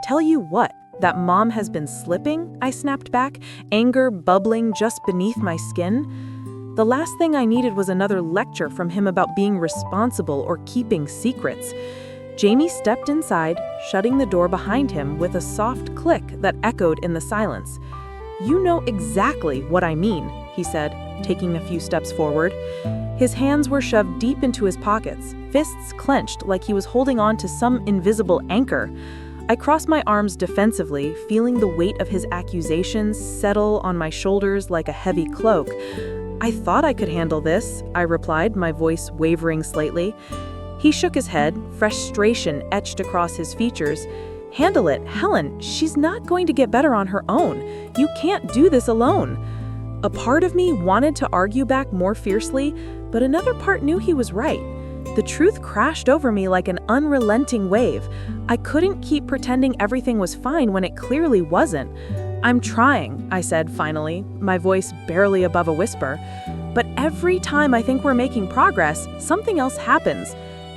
"Tell you what, that Mom has been slipping?" I snapped back, anger bubbling just beneath my skin. The last thing I needed was another lecture from him about being responsible or keeping secrets. Jamie stepped inside, shutting the door behind him with a soft click that echoed in the silence. "You know exactly what I mean," he said, taking a few steps forward. His hands were shoved deep into his pockets, fists clenched like he was holding on to some invisible anchor. I crossed my arms defensively, feeling the weight of his accusations settle on my shoulders like a heavy cloak. "I thought I could handle this," I replied, my voice wavering slightly. He shook his head, frustration etched across his features. "Handle it, Helen. She's not going to get better on her own. You can't do this alone." A part of me wanted to argue back more fiercely, but another part knew he was right. The truth crashed over me like an unrelenting wave. I couldn't keep pretending everything was fine when it clearly wasn't. "I'm trying," I said finally, my voice barely above a whisper. "But every time I think we're making progress, something else happens."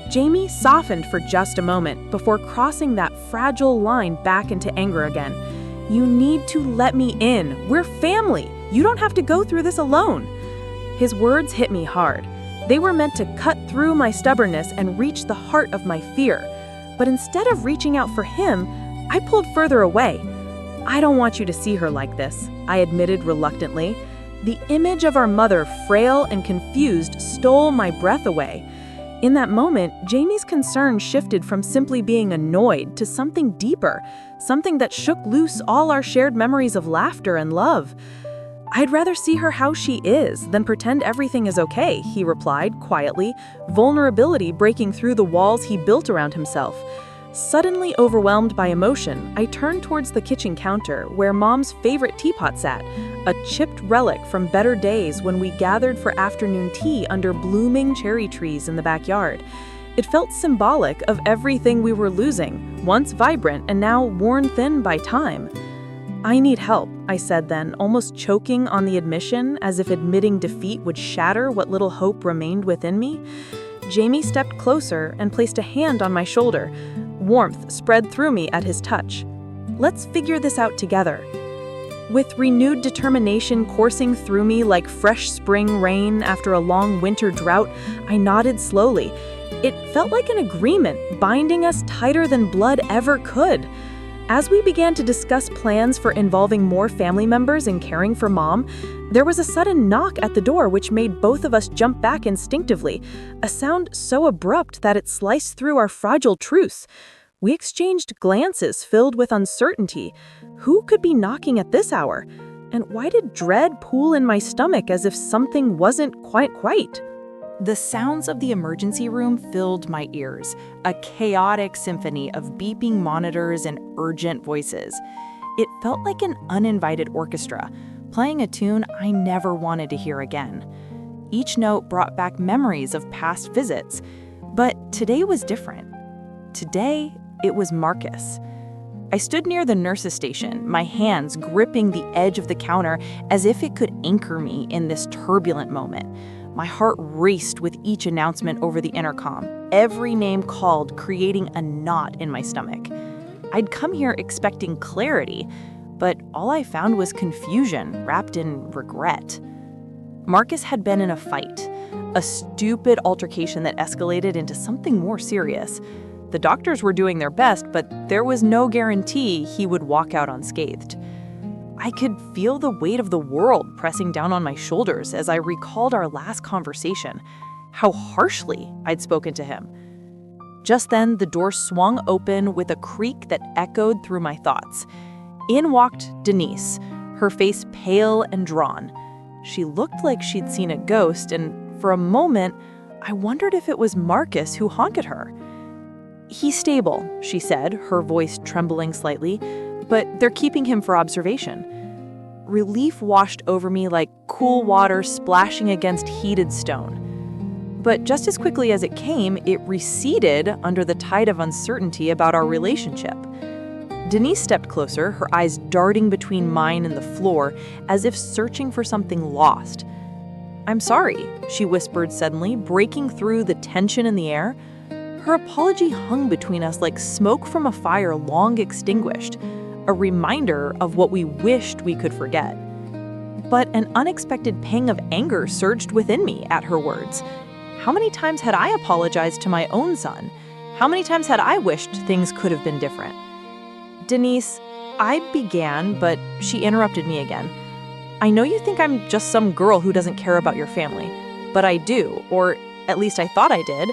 Jamie softened for just a moment before crossing that fragile line back into anger again. "You need to let me in. We're family. You don't have to go through this alone." His words hit me hard. They were meant to cut through my stubbornness and reach the heart of my fear. But instead of reaching out for him, I pulled further away. "I don't want you to see her like this," I admitted reluctantly. The image of our mother, frail and confused, stole my breath away. In that moment, Jamie's concern shifted from simply being annoyed to something deeper, something that shook loose all our shared memories of laughter and love. "I'd rather see her how she is than pretend everything is okay," he replied quietly, vulnerability breaking through the walls he built around himself. Suddenly overwhelmed by emotion, I turned towards the kitchen counter where Mom's favorite teapot sat, a chipped relic from better days when we gathered for afternoon tea under blooming cherry trees in the backyard. It felt symbolic of everything we were losing, once vibrant and now worn thin by time. "I need help," I said then, almost choking on the admission as if admitting defeat would shatter what little hope remained within me. Jamie stepped closer and placed a hand on my shoulder. Warmth spread through me at his touch. "Let's figure this out together." With renewed determination coursing through me like fresh spring rain after a long winter drought, I nodded slowly. It felt like an agreement, binding us tighter than blood ever could. As we began to discuss plans for involving more family members in caring for Mom, there was a sudden knock at the door which made both of us jump back instinctively, a sound so abrupt that it sliced through our fragile truce. We exchanged glances filled with uncertainty. Who could be knocking at this hour? And why did dread pool in my stomach as if something wasn't quite right? The sounds of the emergency room filled my ears, a chaotic symphony of beeping monitors and urgent voices. It felt like an uninvited orchestra, playing a tune I never wanted to hear again. Each note brought back memories of past visits, but today was different. Today, it was Marcus. I stood near the nurse's station, my hands gripping the edge of the counter as if it could anchor me in this turbulent moment. My heart raced with each announcement over the intercom, every name called creating a knot in my stomach. I'd come here expecting clarity, but all I found was confusion wrapped in regret. Marcus had been in a fight, a stupid altercation that escalated into something more serious. The doctors were doing their best, but there was no guarantee he would walk out unscathed. I could feel the weight of the world pressing down on my shoulders as I recalled our last conversation, how harshly I'd spoken to him. Just then, the door swung open with a creak that echoed through my thoughts. In walked Denise, her face pale and drawn. She looked like she'd seen a ghost, and for a moment, I wondered if it was Marcus who haunted her. "He's stable," she said, her voice trembling slightly, "but they're keeping him for observation." Relief washed over me like cool water splashing against heated stone. But just as quickly as it came, it receded under the tide of uncertainty about our relationship. Denise stepped closer, her eyes darting between mine and the floor, as if searching for something lost. "I'm sorry," she whispered suddenly, breaking through the tension in the air. Her apology hung between us like smoke from a fire long extinguished, a reminder of what we wished we could forget. But an unexpected pang of anger surged within me at her words. How many times had I apologized to my own son? How many times had I wished things could have been different? "Denise," I began, but she interrupted me again. "I know you think I'm just some girl who doesn't care about your family, but I do, or at least I thought I did."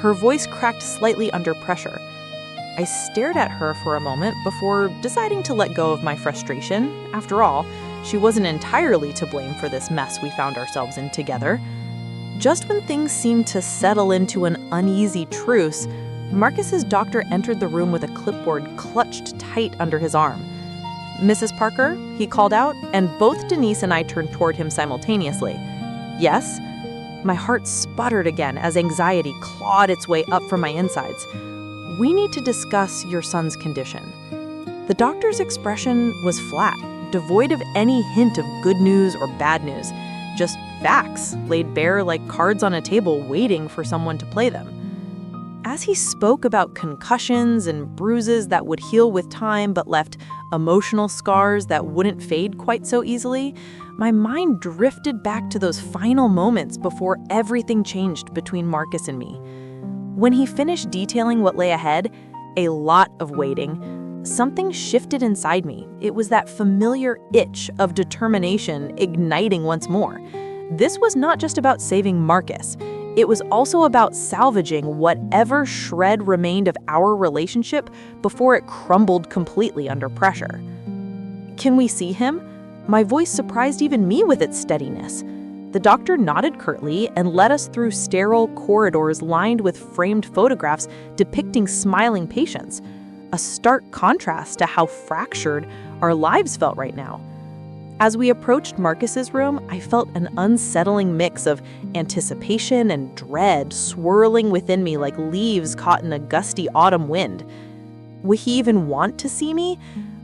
Her voice cracked slightly under pressure. I stared at her for a moment before deciding to let go of my frustration. After all, she wasn't entirely to blame for this mess we found ourselves in together. Just when things seemed to settle into an uneasy truce, Marcus's doctor entered the room with a clipboard clutched tight under his arm. "Mrs. Parker?" he called out, and both Denise and I turned toward him simultaneously. "Yes?" My heart sputtered again as anxiety clawed its way up from my insides. "We need to discuss your son's condition." The doctor's expression was flat, devoid of any hint of good news or bad news, just facts laid bare like cards on a table waiting for someone to play them. As he spoke about concussions and bruises that would heal with time but left emotional scars that wouldn't fade quite so easily, my mind drifted back to those final moments before everything changed between Marcus and me. When he finished detailing what lay ahead, a lot of waiting, something shifted inside me. It was that familiar itch of determination igniting once more. This was not just about saving Marcus. It was also about salvaging whatever shred remained of our relationship before it crumbled completely under pressure. "Can we see him?" My voice surprised even me with its steadiness. The doctor nodded curtly and led us through sterile corridors lined with framed photographs depicting smiling patients, a stark contrast to how fractured our lives felt right now. As we approached Marcus's room, I felt an unsettling mix of anticipation and dread swirling within me like leaves caught in a gusty autumn wind. Would he even want to see me?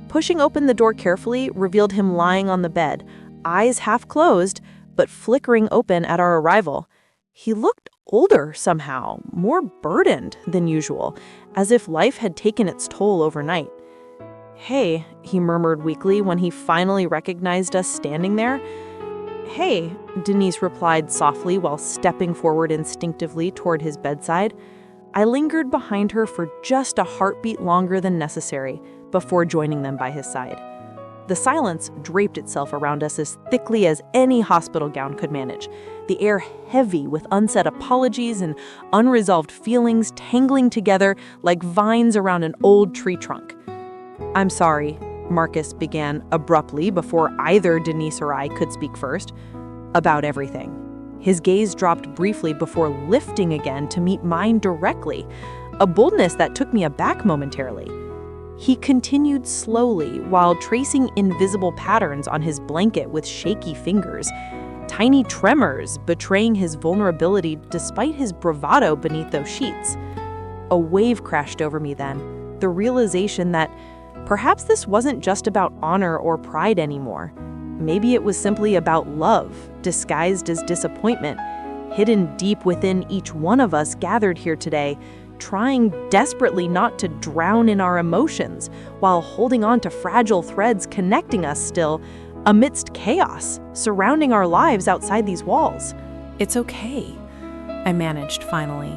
Pushing open the door carefully revealed him lying on the bed, eyes half closed, but flickering open at our arrival. He looked older somehow, more burdened than usual, as if life had taken its toll overnight. "Hey," he murmured weakly when he finally recognized us standing there. "Hey," Denise replied softly while stepping forward instinctively toward his bedside. I lingered behind her for just a heartbeat longer than necessary before joining them by his side. The silence draped itself around us as thickly as any hospital gown could manage, the air heavy with unsaid apologies and unresolved feelings tangling together like vines around an old tree trunk. "I'm sorry," Marcus began abruptly before either Denise or I could speak first, "about everything." His gaze dropped briefly before lifting again to meet mine directly, a boldness that took me aback momentarily. He continued slowly while tracing invisible patterns on his blanket with shaky fingers, tiny tremors betraying his vulnerability despite his bravado beneath those sheets. A wave crashed over me then, the realization that perhaps this wasn't just about honor or pride anymore. Maybe it was simply about love, disguised as disappointment, hidden deep within each one of us gathered here today, trying desperately not to drown in our emotions while holding on to fragile threads connecting us still amidst chaos surrounding our lives outside these walls. "It's okay," I managed finally.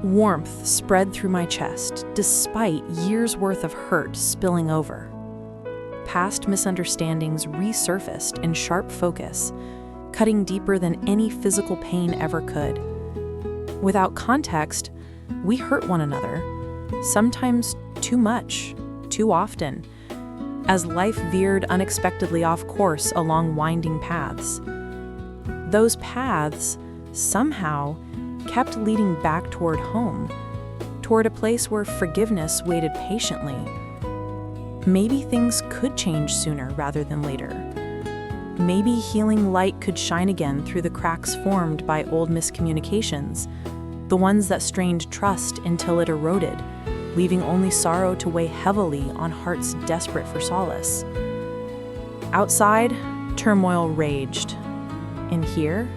Warmth spread through my chest, despite years' worth of hurt spilling over. Past misunderstandings resurfaced in sharp focus, cutting deeper than any physical pain ever could. Without context, We hurt one another, sometimes too much, too often, as life veered unexpectedly off course along winding paths. Those paths, somehow, kept leading back toward home, toward a place where forgiveness waited patiently. Maybe things could change sooner rather than later. Maybe healing light could shine again through the cracks formed by old miscommunications, the ones that strained trust until it eroded, leaving only sorrow to weigh heavily on hearts desperate for solace. Outside, turmoil raged. In here,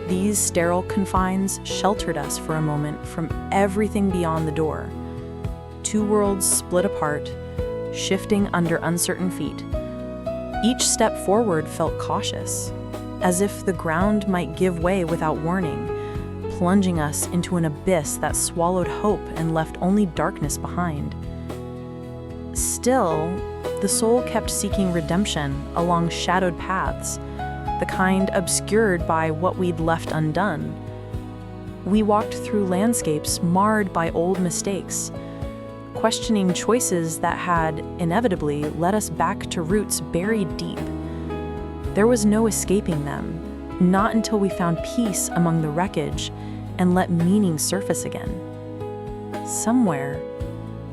these sterile confines sheltered us for a moment from everything beyond the door. Two worlds split apart, shifting under uncertain feet. Each step forward felt cautious, as if the ground might give way without warning, plunging us into an abyss that swallowed hope and left only darkness behind. Still, the soul kept seeking redemption along shadowed paths, the kind obscured by what we'd left undone. We walked through landscapes marred by old mistakes, questioning choices that had, inevitably, led us back to roots buried deep. There was no escaping them, not until we found peace among the wreckage and let meaning surface again. Somewhere,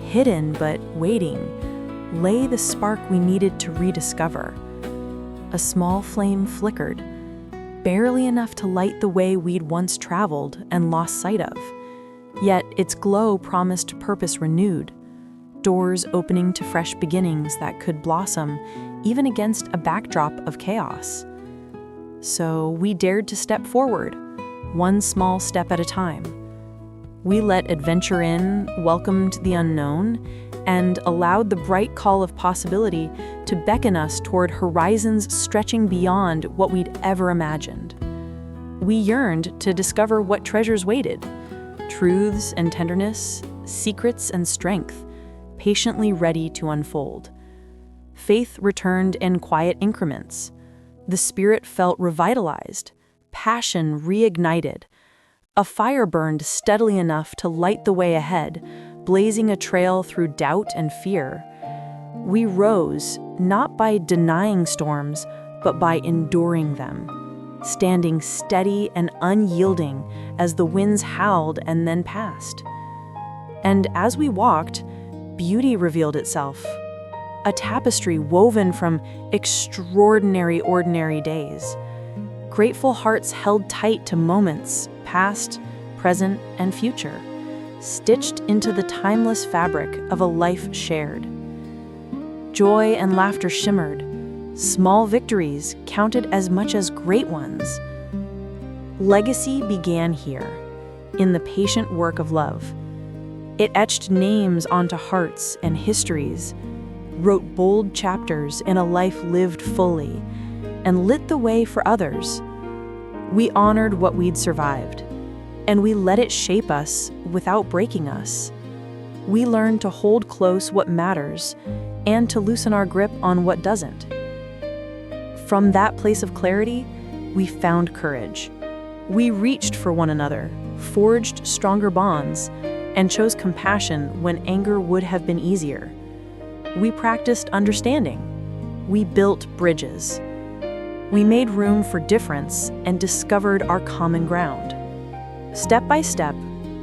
hidden but waiting, lay the spark we needed to rediscover. A small flame flickered, barely enough to light the way we'd once traveled and lost sight of. Yet its glow promised purpose renewed, doors opening to fresh beginnings that could blossom even against a backdrop of chaos. So we dared to step forward, one small step at a time. We let adventure in, welcomed the unknown, and allowed the bright call of possibility to beckon us toward horizons stretching beyond what we'd ever imagined. We yearned to discover what treasures waited, truths and tenderness, secrets and strength, patiently ready to unfold. Faith returned in quiet increments. The spirit felt revitalized, passion reignited. A fire burned steadily enough to light the way ahead, blazing a trail through doubt and fear. We rose, not by denying storms, but by enduring them, standing steady and unyielding as the winds howled and then passed. And as we walked, beauty revealed itself, a tapestry woven from extraordinary ordinary days. Grateful hearts held tight to moments, past, present, and future, stitched into the timeless fabric of a life shared. Joy and laughter shimmered. Small victories counted as much as great ones. Legacy began here, in the patient work of love. It etched names onto hearts and histories, wrote bold chapters in a life lived fully, and lit the way for others. We honored what we'd survived, and we let it shape us without breaking us. We learned to hold close what matters and to loosen our grip on what doesn't. From that place of clarity, we found courage. We reached for one another, forged stronger bonds, and chose compassion when anger would have been easier. We practiced understanding. We built bridges. We made room for difference and discovered our common ground. Step by step,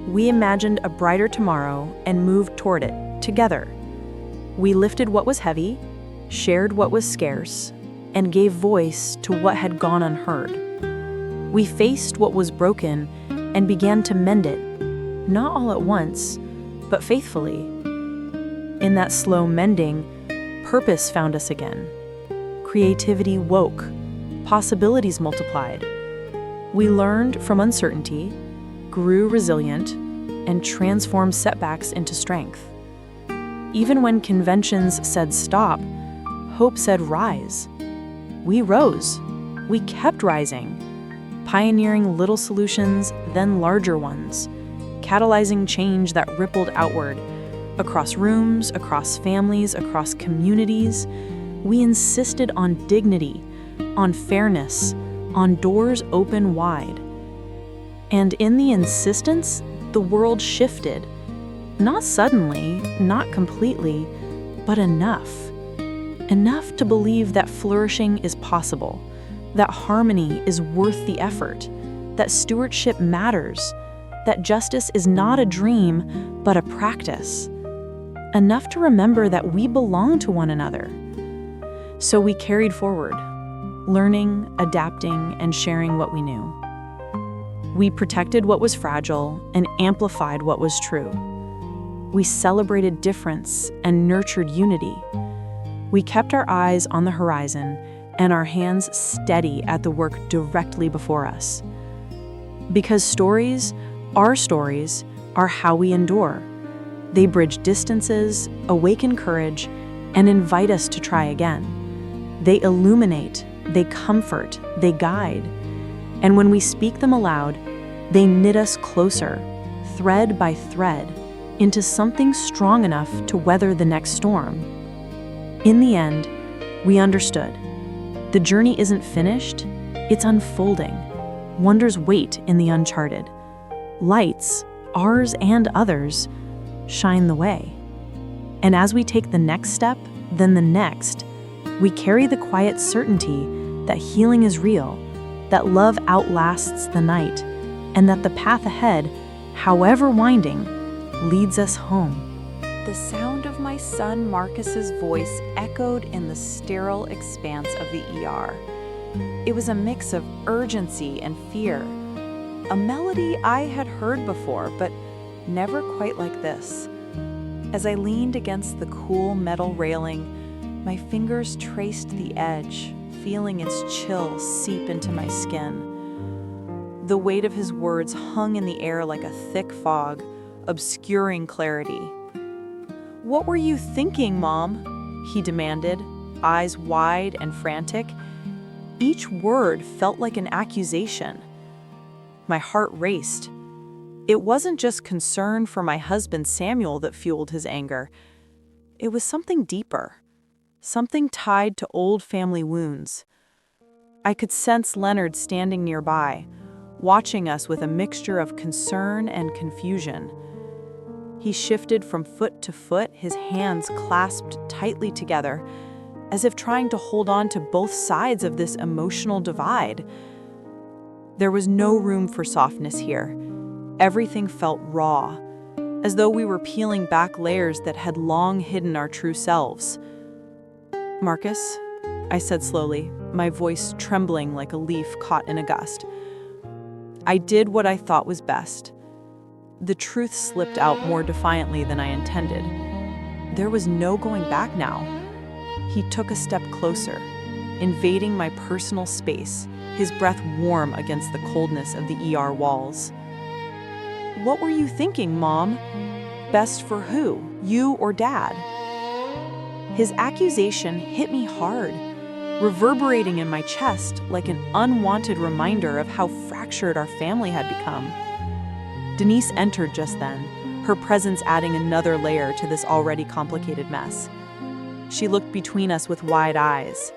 we imagined a brighter tomorrow and moved toward it, together. We lifted what was heavy, shared what was scarce, and gave voice to what had gone unheard. We faced what was broken and began to mend it, not all at once, but faithfully. In that slow mending, purpose found us again. Creativity woke, possibilities multiplied. We learned from uncertainty, grew resilient, and transformed setbacks into strength. Even when conventions said stop, hope said rise. We rose. We kept rising, pioneering little solutions, then larger ones, catalyzing change that rippled outward, across rooms, across families, across communities. We insisted on dignity, on fairness, on doors open wide. And in the insistence, The world shifted. Not suddenly, not completely, but enough. Enough to believe that flourishing is possible, that harmony is worth the effort, that stewardship matters, that justice is not a dream, but a practice. Enough to remember that we belong to one another. So we carried forward, learning, adapting, and sharing what we knew. We protected what was fragile and amplified what was true. We celebrated difference and nurtured unity. We kept our eyes on the horizon and our hands steady at the work directly before us. Because stories, our stories, are how we endure. They bridge distances, awaken courage, and invite us to try again. They illuminate, they comfort, they guide. And when we speak them aloud, they knit us closer, thread by thread, into something strong enough to weather the next storm. In the end, we understood. The journey isn't finished, it's unfolding. Wonders wait in the uncharted. Lights, ours and others, shine the way. And as we take the next step, then the next, we carry the quiet certainty that healing is real, that love outlasts the night, and that the path ahead, however winding, leads us home. The sound of my son Marcus's voice echoed in the sterile expanse of the ER. It was a mix of urgency and fear. A melody I had heard before, but never quite like this. As I leaned against the cool metal railing, my fingers traced the edge, feeling its chill seep into my skin. The weight of his words hung in the air like a thick fog, obscuring clarity. "What were you thinking, Mom?" he demanded, eyes wide and frantic. Each word felt like an accusation. My heart raced. It wasn't just concern for my husband Samuel that fueled his anger. It was something deeper, something tied to old family wounds. I could sense Leonard standing nearby, watching us with a mixture of concern and confusion. He shifted from foot to foot, his hands clasped tightly together, as if trying to hold on to both sides of this emotional divide. There was no room for softness here. Everything felt raw, as though we were peeling back layers that had long hidden our true selves. "Marcus," I said slowly, my voice trembling like a leaf caught in a gust. "I did what I thought was best." The truth slipped out more defiantly than I intended. There was no going back now. He took a step closer, invading my personal space, his breath warm against the coldness of the ER walls. "What were you thinking, Mom? Best for who, you or Dad?" His accusation hit me hard, reverberating in my chest like an unwanted reminder of how fractured our family had become. Denise entered just then, her presence adding another layer to this already complicated mess. She looked between us with wide eyes,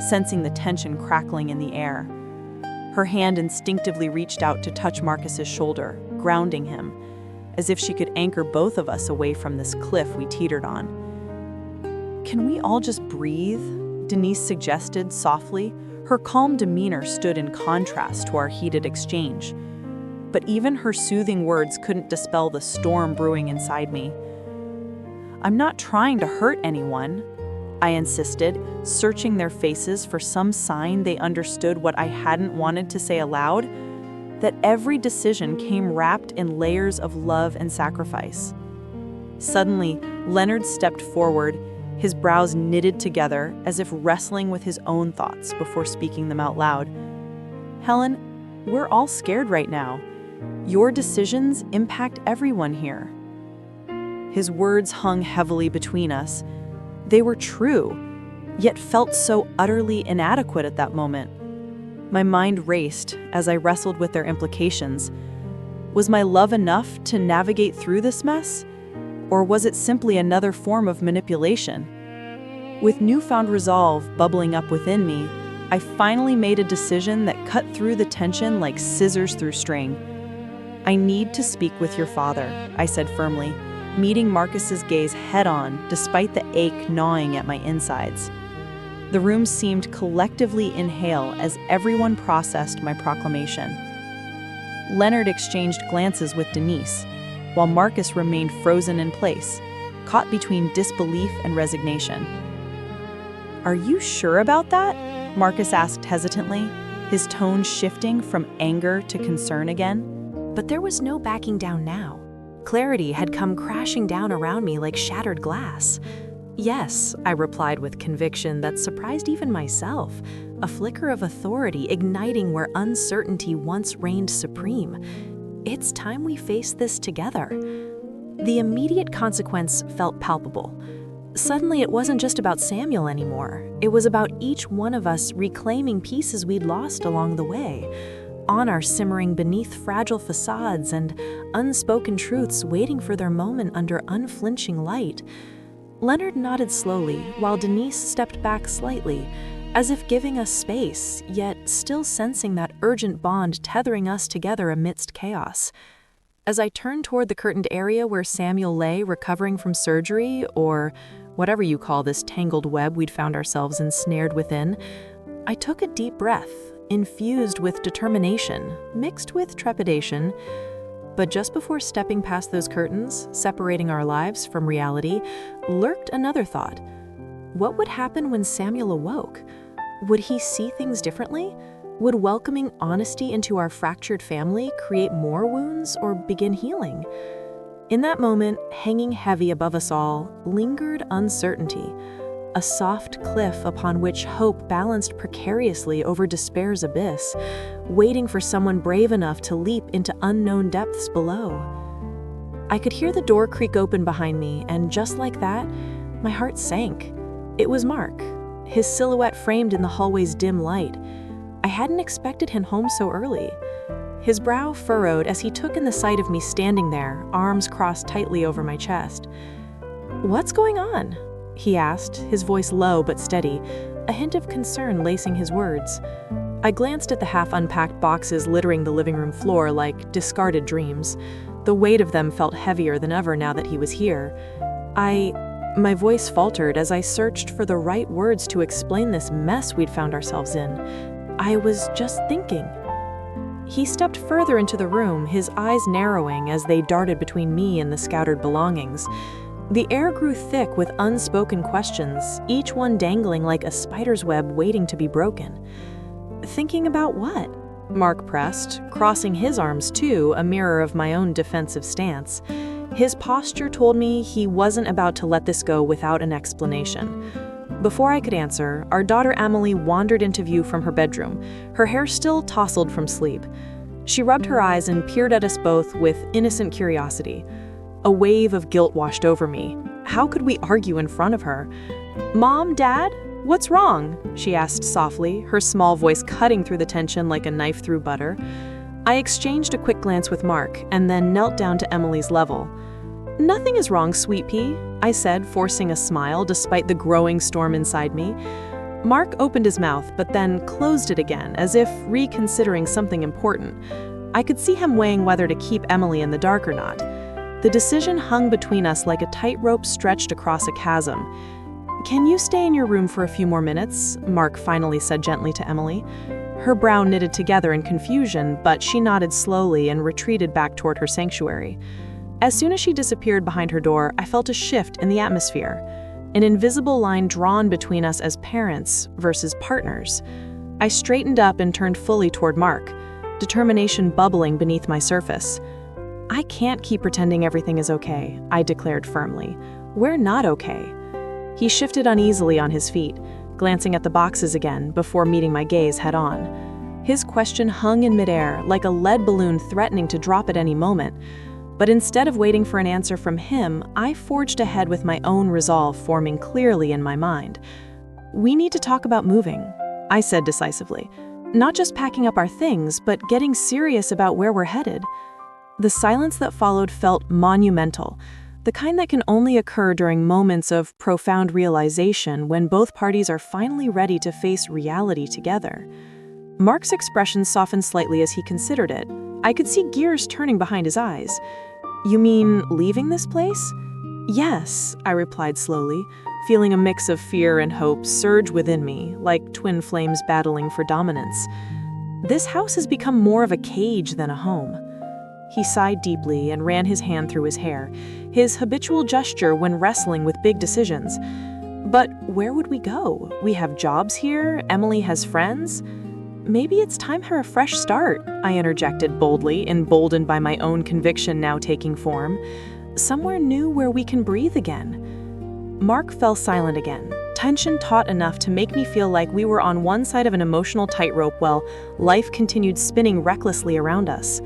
sensing the tension crackling in the air. Her hand instinctively reached out to touch Marcus's shoulder, grounding him, as if she could anchor both of us away from this cliff we teetered on. "Can we all just breathe?" Denise suggested softly. Her calm demeanor stood in contrast to our heated exchange. But even her soothing words couldn't dispel the storm brewing inside me. "I'm not trying to hurt anyone," I insisted, searching their faces for some sign they understood what I hadn't wanted to say aloud, that every decision came wrapped in layers of love and sacrifice. Suddenly, Leonard stepped forward, his brows knitted together as if wrestling with his own thoughts before speaking them out loud. "Helen, we're all scared right now. Your decisions impact everyone here." His words hung heavily between us. They were true, yet felt so utterly inadequate at that moment. My mind raced as I wrestled with their implications. Was my love enough to navigate through this mess? Or was it simply another form of manipulation? With newfound resolve bubbling up within me, I finally made a decision that cut through the tension like scissors through string. "I need to speak with your father," I said firmly, meeting Marcus's gaze head-on despite the ache gnawing at my insides. The room seemed collectively inhale as everyone processed my proclamation. Leonard exchanged glances with Denise, while Marcus remained frozen in place, caught between disbelief and resignation. "Are you sure about that?" Marcus asked hesitantly, his tone shifting from anger to concern again. But there was no backing down now. Clarity had come crashing down around me like shattered glass. "Yes," I replied with conviction that surprised even myself, a flicker of authority igniting where uncertainty once reigned supreme. "It's time we face this together." The immediate consequence felt palpable. Suddenly, it wasn't just about Samuel anymore. It was about each one of us reclaiming pieces we'd lost along the way, honor simmering beneath fragile facades and unspoken truths waiting for their moment under unflinching light. Leonard nodded slowly, while Denise stepped back slightly, as if giving us space, yet still sensing that urgent bond tethering us together amidst chaos. As I turned toward the curtained area where Samuel lay recovering from surgery, or whatever you call this tangled web we'd found ourselves ensnared within, I took a deep breath, infused with determination, mixed with trepidation. But just before stepping past those curtains, separating our lives from reality, lurked another thought. What would happen when Samuel awoke? Would he see things differently? Would welcoming honesty into our fractured family create more wounds or begin healing? In that moment, hanging heavy above us all, lingered uncertainty, a soft cliff upon which hope balanced precariously over despair's abyss, waiting for someone brave enough to leap into unknown depths below. I could hear the door creak open behind me, and just like that, my heart sank. It was Mark, his silhouette framed in the hallway's dim light. I hadn't expected him home so early. His brow furrowed as he took in the sight of me standing there, arms crossed tightly over my chest. "What's going on?" he asked, his voice low but steady, a hint of concern lacing his words. I glanced at the half-unpacked boxes littering the living room floor like discarded dreams. The weight of them felt heavier than ever now that he was here. My voice faltered as I searched for the right words to explain this mess we'd found ourselves in. "I was just thinking." He stepped further into the room, his eyes narrowing as they darted between me and the scattered belongings. The air grew thick with unspoken questions, each one dangling like a spider's web waiting to be broken. "Thinking about what?" Mark pressed, crossing his arms too, a mirror of my own defensive stance. His posture told me he wasn't about to let this go without an explanation. Before I could answer, our daughter Emily wandered into view from her bedroom, her hair still tousled from sleep. She rubbed her eyes and peered at us both with innocent curiosity. A wave of guilt washed over me. How could we argue in front of her? "Mom, Dad, what's wrong?" she asked softly, her small voice cutting through the tension like a knife through butter. I exchanged a quick glance with Mark and then knelt down to Emily's level. "Nothing is wrong, sweet pea," I said, forcing a smile despite the growing storm inside me. Mark opened his mouth but then closed it again, as if reconsidering something important. I could see him weighing whether to keep Emily in the dark or not. The decision hung between us like a tightrope stretched across a chasm. "Can you stay in your room for a few more minutes?" Mark finally said gently to Emily. Her brow knitted together in confusion, but she nodded slowly and retreated back toward her sanctuary. As soon as she disappeared behind her door, I felt a shift in the atmosphere, an invisible line drawn between us as parents versus partners. I straightened up and turned fully toward Mark, determination bubbling beneath my surface. "I can't keep pretending everything is okay," I declared firmly. "We're not okay." He shifted uneasily on his feet, glancing at the boxes again before meeting my gaze head-on. His question hung in midair, like a lead balloon threatening to drop at any moment. But instead of waiting for an answer from him, I forged ahead with my own resolve forming clearly in my mind. "We need to talk about moving," I said decisively. "Not just packing up our things, but getting serious about where we're headed." The silence that followed felt monumental, the kind that can only occur during moments of profound realization when both parties are finally ready to face reality together. Mark's expression softened slightly as he considered it, I could see gears turning behind his eyes. "You mean leaving this place?" "Yes," I replied slowly, feeling a mix of fear and hope surge within me, like twin flames battling for dominance. This house has become more of a cage than a home. He sighed deeply and ran his hand through his hair, his habitual gesture when wrestling with big decisions. "But where would we go? We have jobs here, Emily has friends." "Maybe it's time for a fresh start," I interjected boldly, emboldened by my own conviction now taking form. "Somewhere new where we can breathe again." Mark fell silent again, tension taut enough to make me feel like we were on one side of an emotional tightrope while life continued spinning recklessly around us.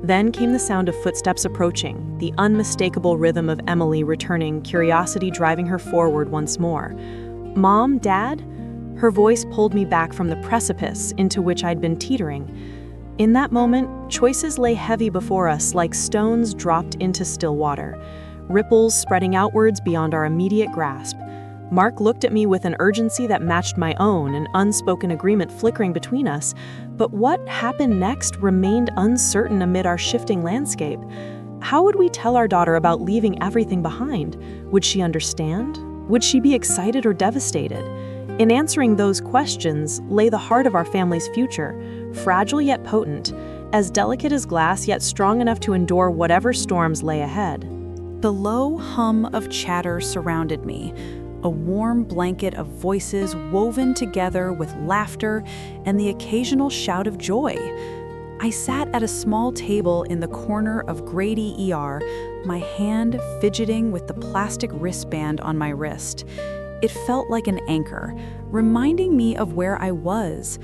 Then came the sound of footsteps approaching, the unmistakable rhythm of Emily returning, curiosity driving her forward once more. "Mom, Dad?" Her voice pulled me back from the precipice into which I'd been teetering. In that moment, choices lay heavy before us like stones dropped into still water, ripples spreading outwards beyond our immediate grasp. Mark looked at me with an urgency that matched my own, an unspoken agreement flickering between us. But what happened next remained uncertain amid our shifting landscape. How would we tell our daughter about leaving everything behind? Would she understand? Would she be excited or devastated? In answering those questions lay the heart of our family's future, fragile yet potent, as delicate as glass yet strong enough to endure whatever storms lay ahead. The low hum of chatter surrounded me, a warm blanket of voices woven together with laughter and the occasional shout of joy. I sat at a small table in the corner of Grady ER, my hand fidgeting with the plastic wristband on my wrist. It felt like an anchor, reminding me of where I was,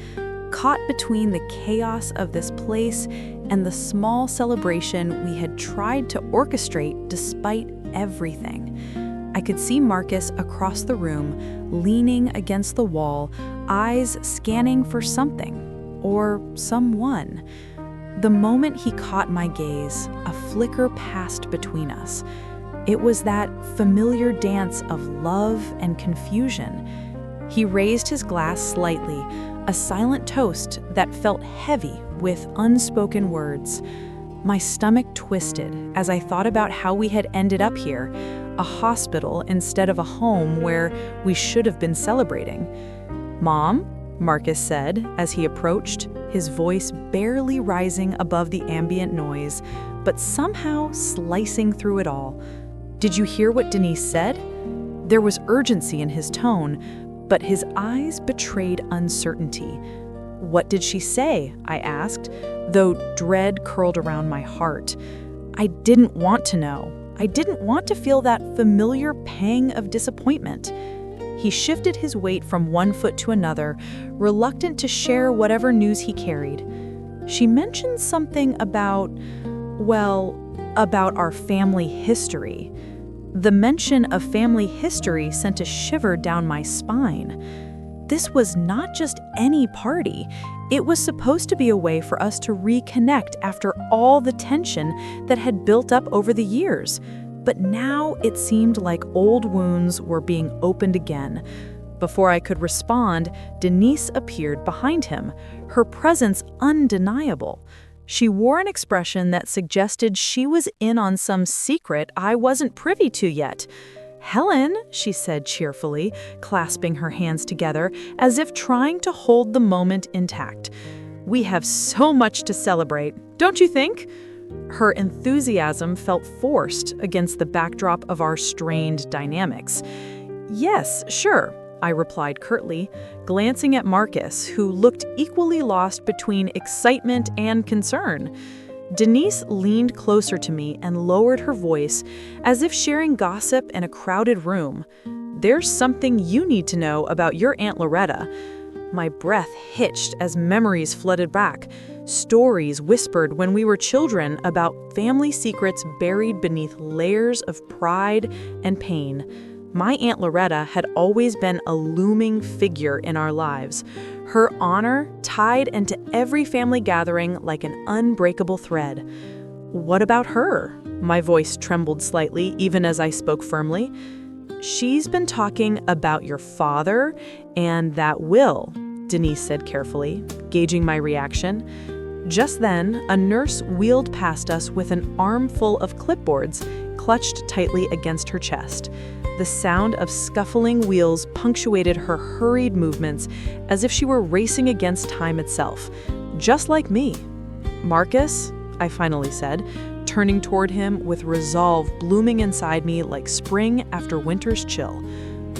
caught between the chaos of this place and the small celebration we had tried to orchestrate despite everything. I could see Marcus across the room, leaning against the wall, eyes scanning for something or someone. The moment he caught my gaze, a flicker passed between us. It was that familiar dance of love and confusion. He raised his glass slightly, a silent toast that felt heavy with unspoken words. My stomach twisted as I thought about how we had ended up here, a hospital instead of a home where we should have been celebrating. "Mom?" Marcus said as he approached, his voice barely rising above the ambient noise, but somehow slicing through it all. "Did you hear what Denise said?" There was urgency in his tone, but his eyes betrayed uncertainty. "What did she say?" I asked, though dread curled around my heart. I didn't want to know. I didn't want to feel that familiar pang of disappointment. He shifted his weight from one foot to another, reluctant to share whatever news he carried. "She mentioned something about our family history." The mention of family history sent a shiver down my spine. This was not just any party. It was supposed to be a way for us to reconnect after all the tension that had built up over the years. But now it seemed like old wounds were being opened again. Before I could respond, Denise appeared behind him, her presence undeniable. She wore an expression that suggested she was in on some secret I wasn't privy to yet. "Helen," she said cheerfully, clasping her hands together as if trying to hold the moment intact. "We have so much to celebrate, don't you think?" Her enthusiasm felt forced against the backdrop of our strained dynamics. "Yes, sure," I replied curtly, glancing at Marcus, who looked equally lost between excitement and concern. Denise leaned closer to me and lowered her voice, as if sharing gossip in a crowded room. "There's something you need to know about your Aunt Loretta." My breath hitched as memories flooded back. Stories whispered when we were children about family secrets buried beneath layers of pride and pain. My Aunt Loretta had always been a looming figure in our lives, her honor tied into every family gathering like an unbreakable thread. "What about her?" My voice trembled slightly, even as I spoke firmly. "She's been talking about your father and that will," Denise said carefully, gauging my reaction. Just then, a nurse wheeled past us with an armful of clipboards clutched tightly against her chest. The sound of scuffling wheels punctuated her hurried movements as if she were racing against time itself, just like me. "Marcus," I finally said, turning toward him with resolve blooming inside me like spring after winter's chill.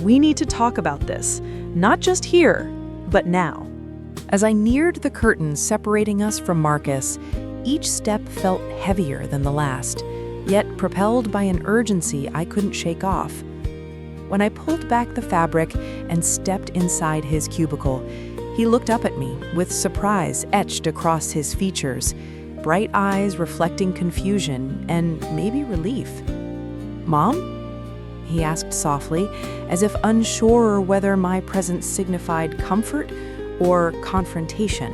"We need to talk about this, not just here, but now." As I neared the curtain separating us from Marcus, each step felt heavier than the last, yet propelled by an urgency I couldn't shake off. When I pulled back the fabric and stepped inside his cubicle, he looked up at me with surprise etched across his features, bright eyes reflecting confusion and maybe relief. "Mom?" he asked softly, as if unsure whether my presence signified comfort or confrontation.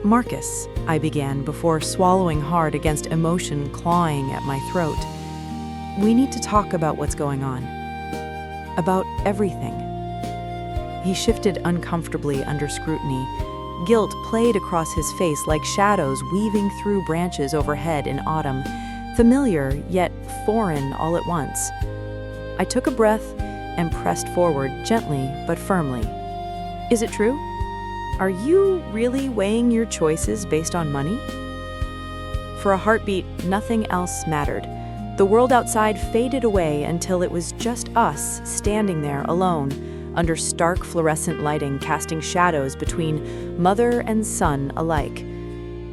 "Marcus," I began before swallowing hard against emotion clawing at my throat. "We need to talk about what's going on. About everything." He shifted uncomfortably under scrutiny. Guilt played across his face like shadows weaving through branches overhead in autumn, familiar yet foreign all at once. I took a breath and pressed forward gently but firmly. "Is it true? Are you really weighing your choices based on money?" For a heartbeat, nothing else mattered. The world outside faded away until it was just us standing there alone, under stark fluorescent lighting casting shadows between mother and son alike.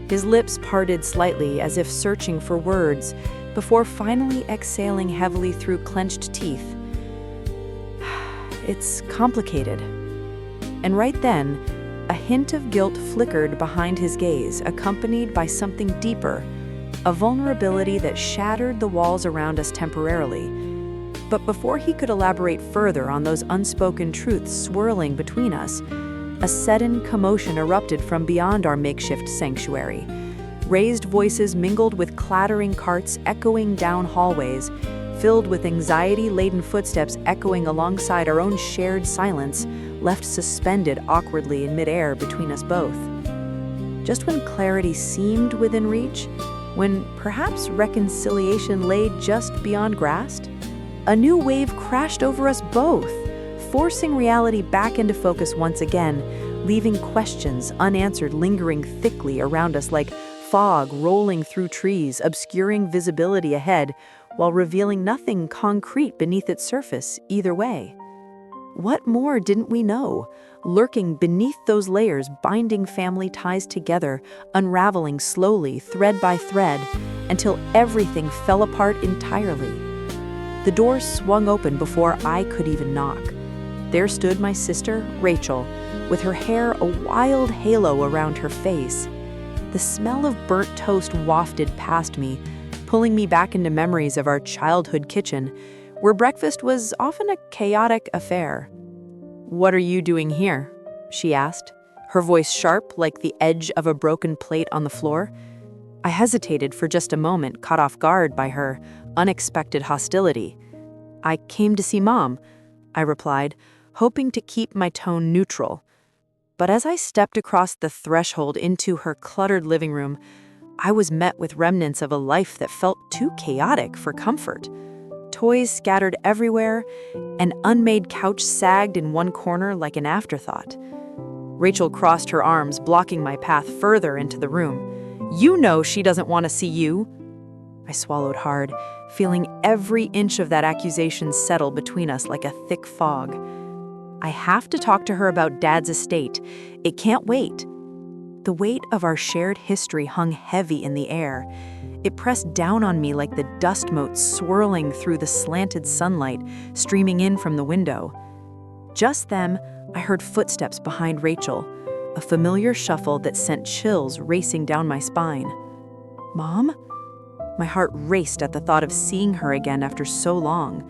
His lips parted slightly as if searching for words, before finally exhaling heavily through clenched teeth. "It's complicated." And right then, a hint of guilt flickered behind his gaze, accompanied by something deeper, a vulnerability that shattered the walls around us temporarily. But before he could elaborate further on those unspoken truths swirling between us, a sudden commotion erupted from beyond our makeshift sanctuary. Raised voices mingled with clattering carts echoing down hallways, filled with anxiety-laden footsteps echoing alongside our own shared silence, left suspended awkwardly in midair between us both. Just when clarity seemed within reach, when perhaps reconciliation lay just beyond grasp, a new wave crashed over us both, forcing reality back into focus once again, leaving questions unanswered lingering thickly around us like fog rolling through trees, obscuring visibility ahead while revealing nothing concrete beneath its surface either way. What more didn't we know, lurking beneath those layers, binding family ties together, unraveling slowly, thread by thread, until everything fell apart entirely? The door swung open before I could even knock. There stood my sister, Rachel, with her hair a wild halo around her face. The smell of burnt toast wafted past me, pulling me back into memories of our childhood kitchen, where breakfast was often a chaotic affair. "What are you doing here?" she asked, her voice sharp like the edge of a broken plate on the floor. I hesitated for just a moment, caught off guard by her unexpected hostility. "I came to see Mom," I replied, hoping to keep my tone neutral. But as I stepped across the threshold into her cluttered living room, I was met with remnants of a life that felt too chaotic for comfort. Toys scattered everywhere, an unmade couch sagged in one corner like an afterthought. Rachel crossed her arms, blocking my path further into the room. "You know she doesn't want to see you." I swallowed hard, feeling every inch of that accusation settle between us like a thick fog. "I have to talk to her about Dad's estate. It can't wait." The weight of our shared history hung heavy in the air. It pressed down on me like the dust motes swirling through the slanted sunlight streaming in from the window. Just then, I heard footsteps behind Rachel, a familiar shuffle that sent chills racing down my spine. "Mom?" My heart raced at the thought of seeing her again after so long.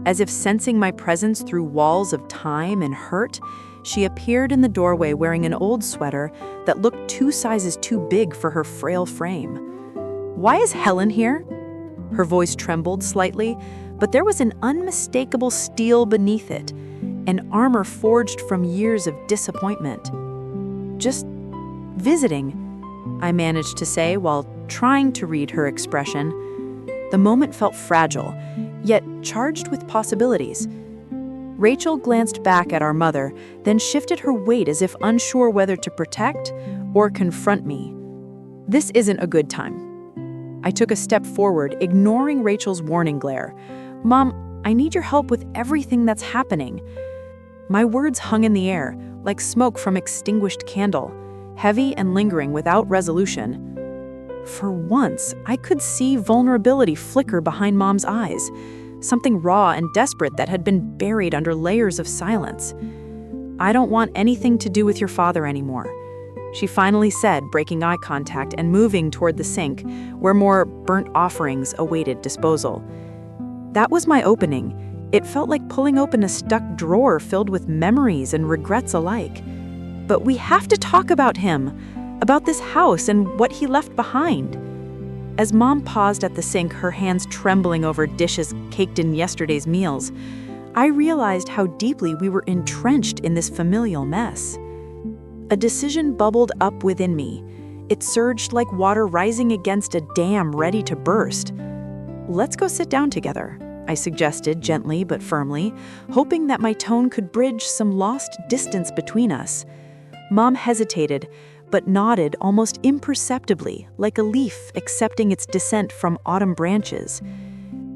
As if sensing my presence through walls of time and hurt, she appeared in the doorway wearing an old sweater that looked 2 sizes too big for her frail frame. "Why is Helen here?" Her voice trembled slightly, but there was an unmistakable steel beneath it, an armor forged from years of disappointment. "Just visiting," I managed to say while trying to read her expression. The moment felt fragile, yet charged with possibilities. Rachel glanced back at our mother, then shifted her weight as if unsure whether to protect or confront me. This isn't a good time. I took a step forward, ignoring Rachel's warning glare. Mom, I need your help with everything that's happening. My words hung in the air, like smoke from extinguished candle, heavy and lingering without resolution. For once, I could see vulnerability flicker behind Mom's eyes, something raw and desperate that had been buried under layers of silence. I don't want anything to do with your father anymore, she finally said, breaking eye contact and moving toward the sink, where more burnt offerings awaited disposal. That was my opening. It felt like pulling open a stuck drawer filled with memories and regrets alike. But we have to talk about him, about this house and what he left behind. As Mom paused at the sink, her hands trembling over dishes caked in yesterday's meals, I realized how deeply we were entrenched in this familial mess. A decision bubbled up within me. It surged like water rising against a dam ready to burst. Let's go sit down together, I suggested gently but firmly, hoping that my tone could bridge some lost distance between us. Mom hesitated, but nodded almost imperceptibly, like a leaf accepting its descent from autumn branches.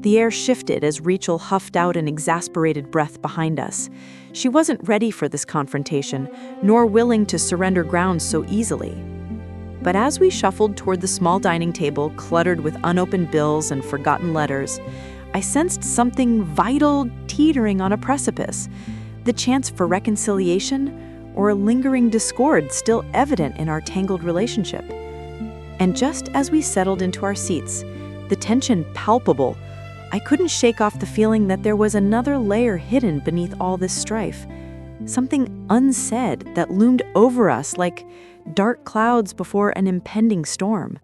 The air shifted as Rachel huffed out an exasperated breath behind us. She wasn't ready for this confrontation, nor willing to surrender ground so easily. But as we shuffled toward the small dining table cluttered with unopened bills and forgotten letters, I sensed something vital teetering on a precipice, the chance for reconciliation or a lingering discord still evident in our tangled relationship. And just as we settled into our seats, the tension palpable, I couldn't shake off the feeling that there was another layer hidden beneath all this strife, something unsaid that loomed over us like dark clouds before an impending storm.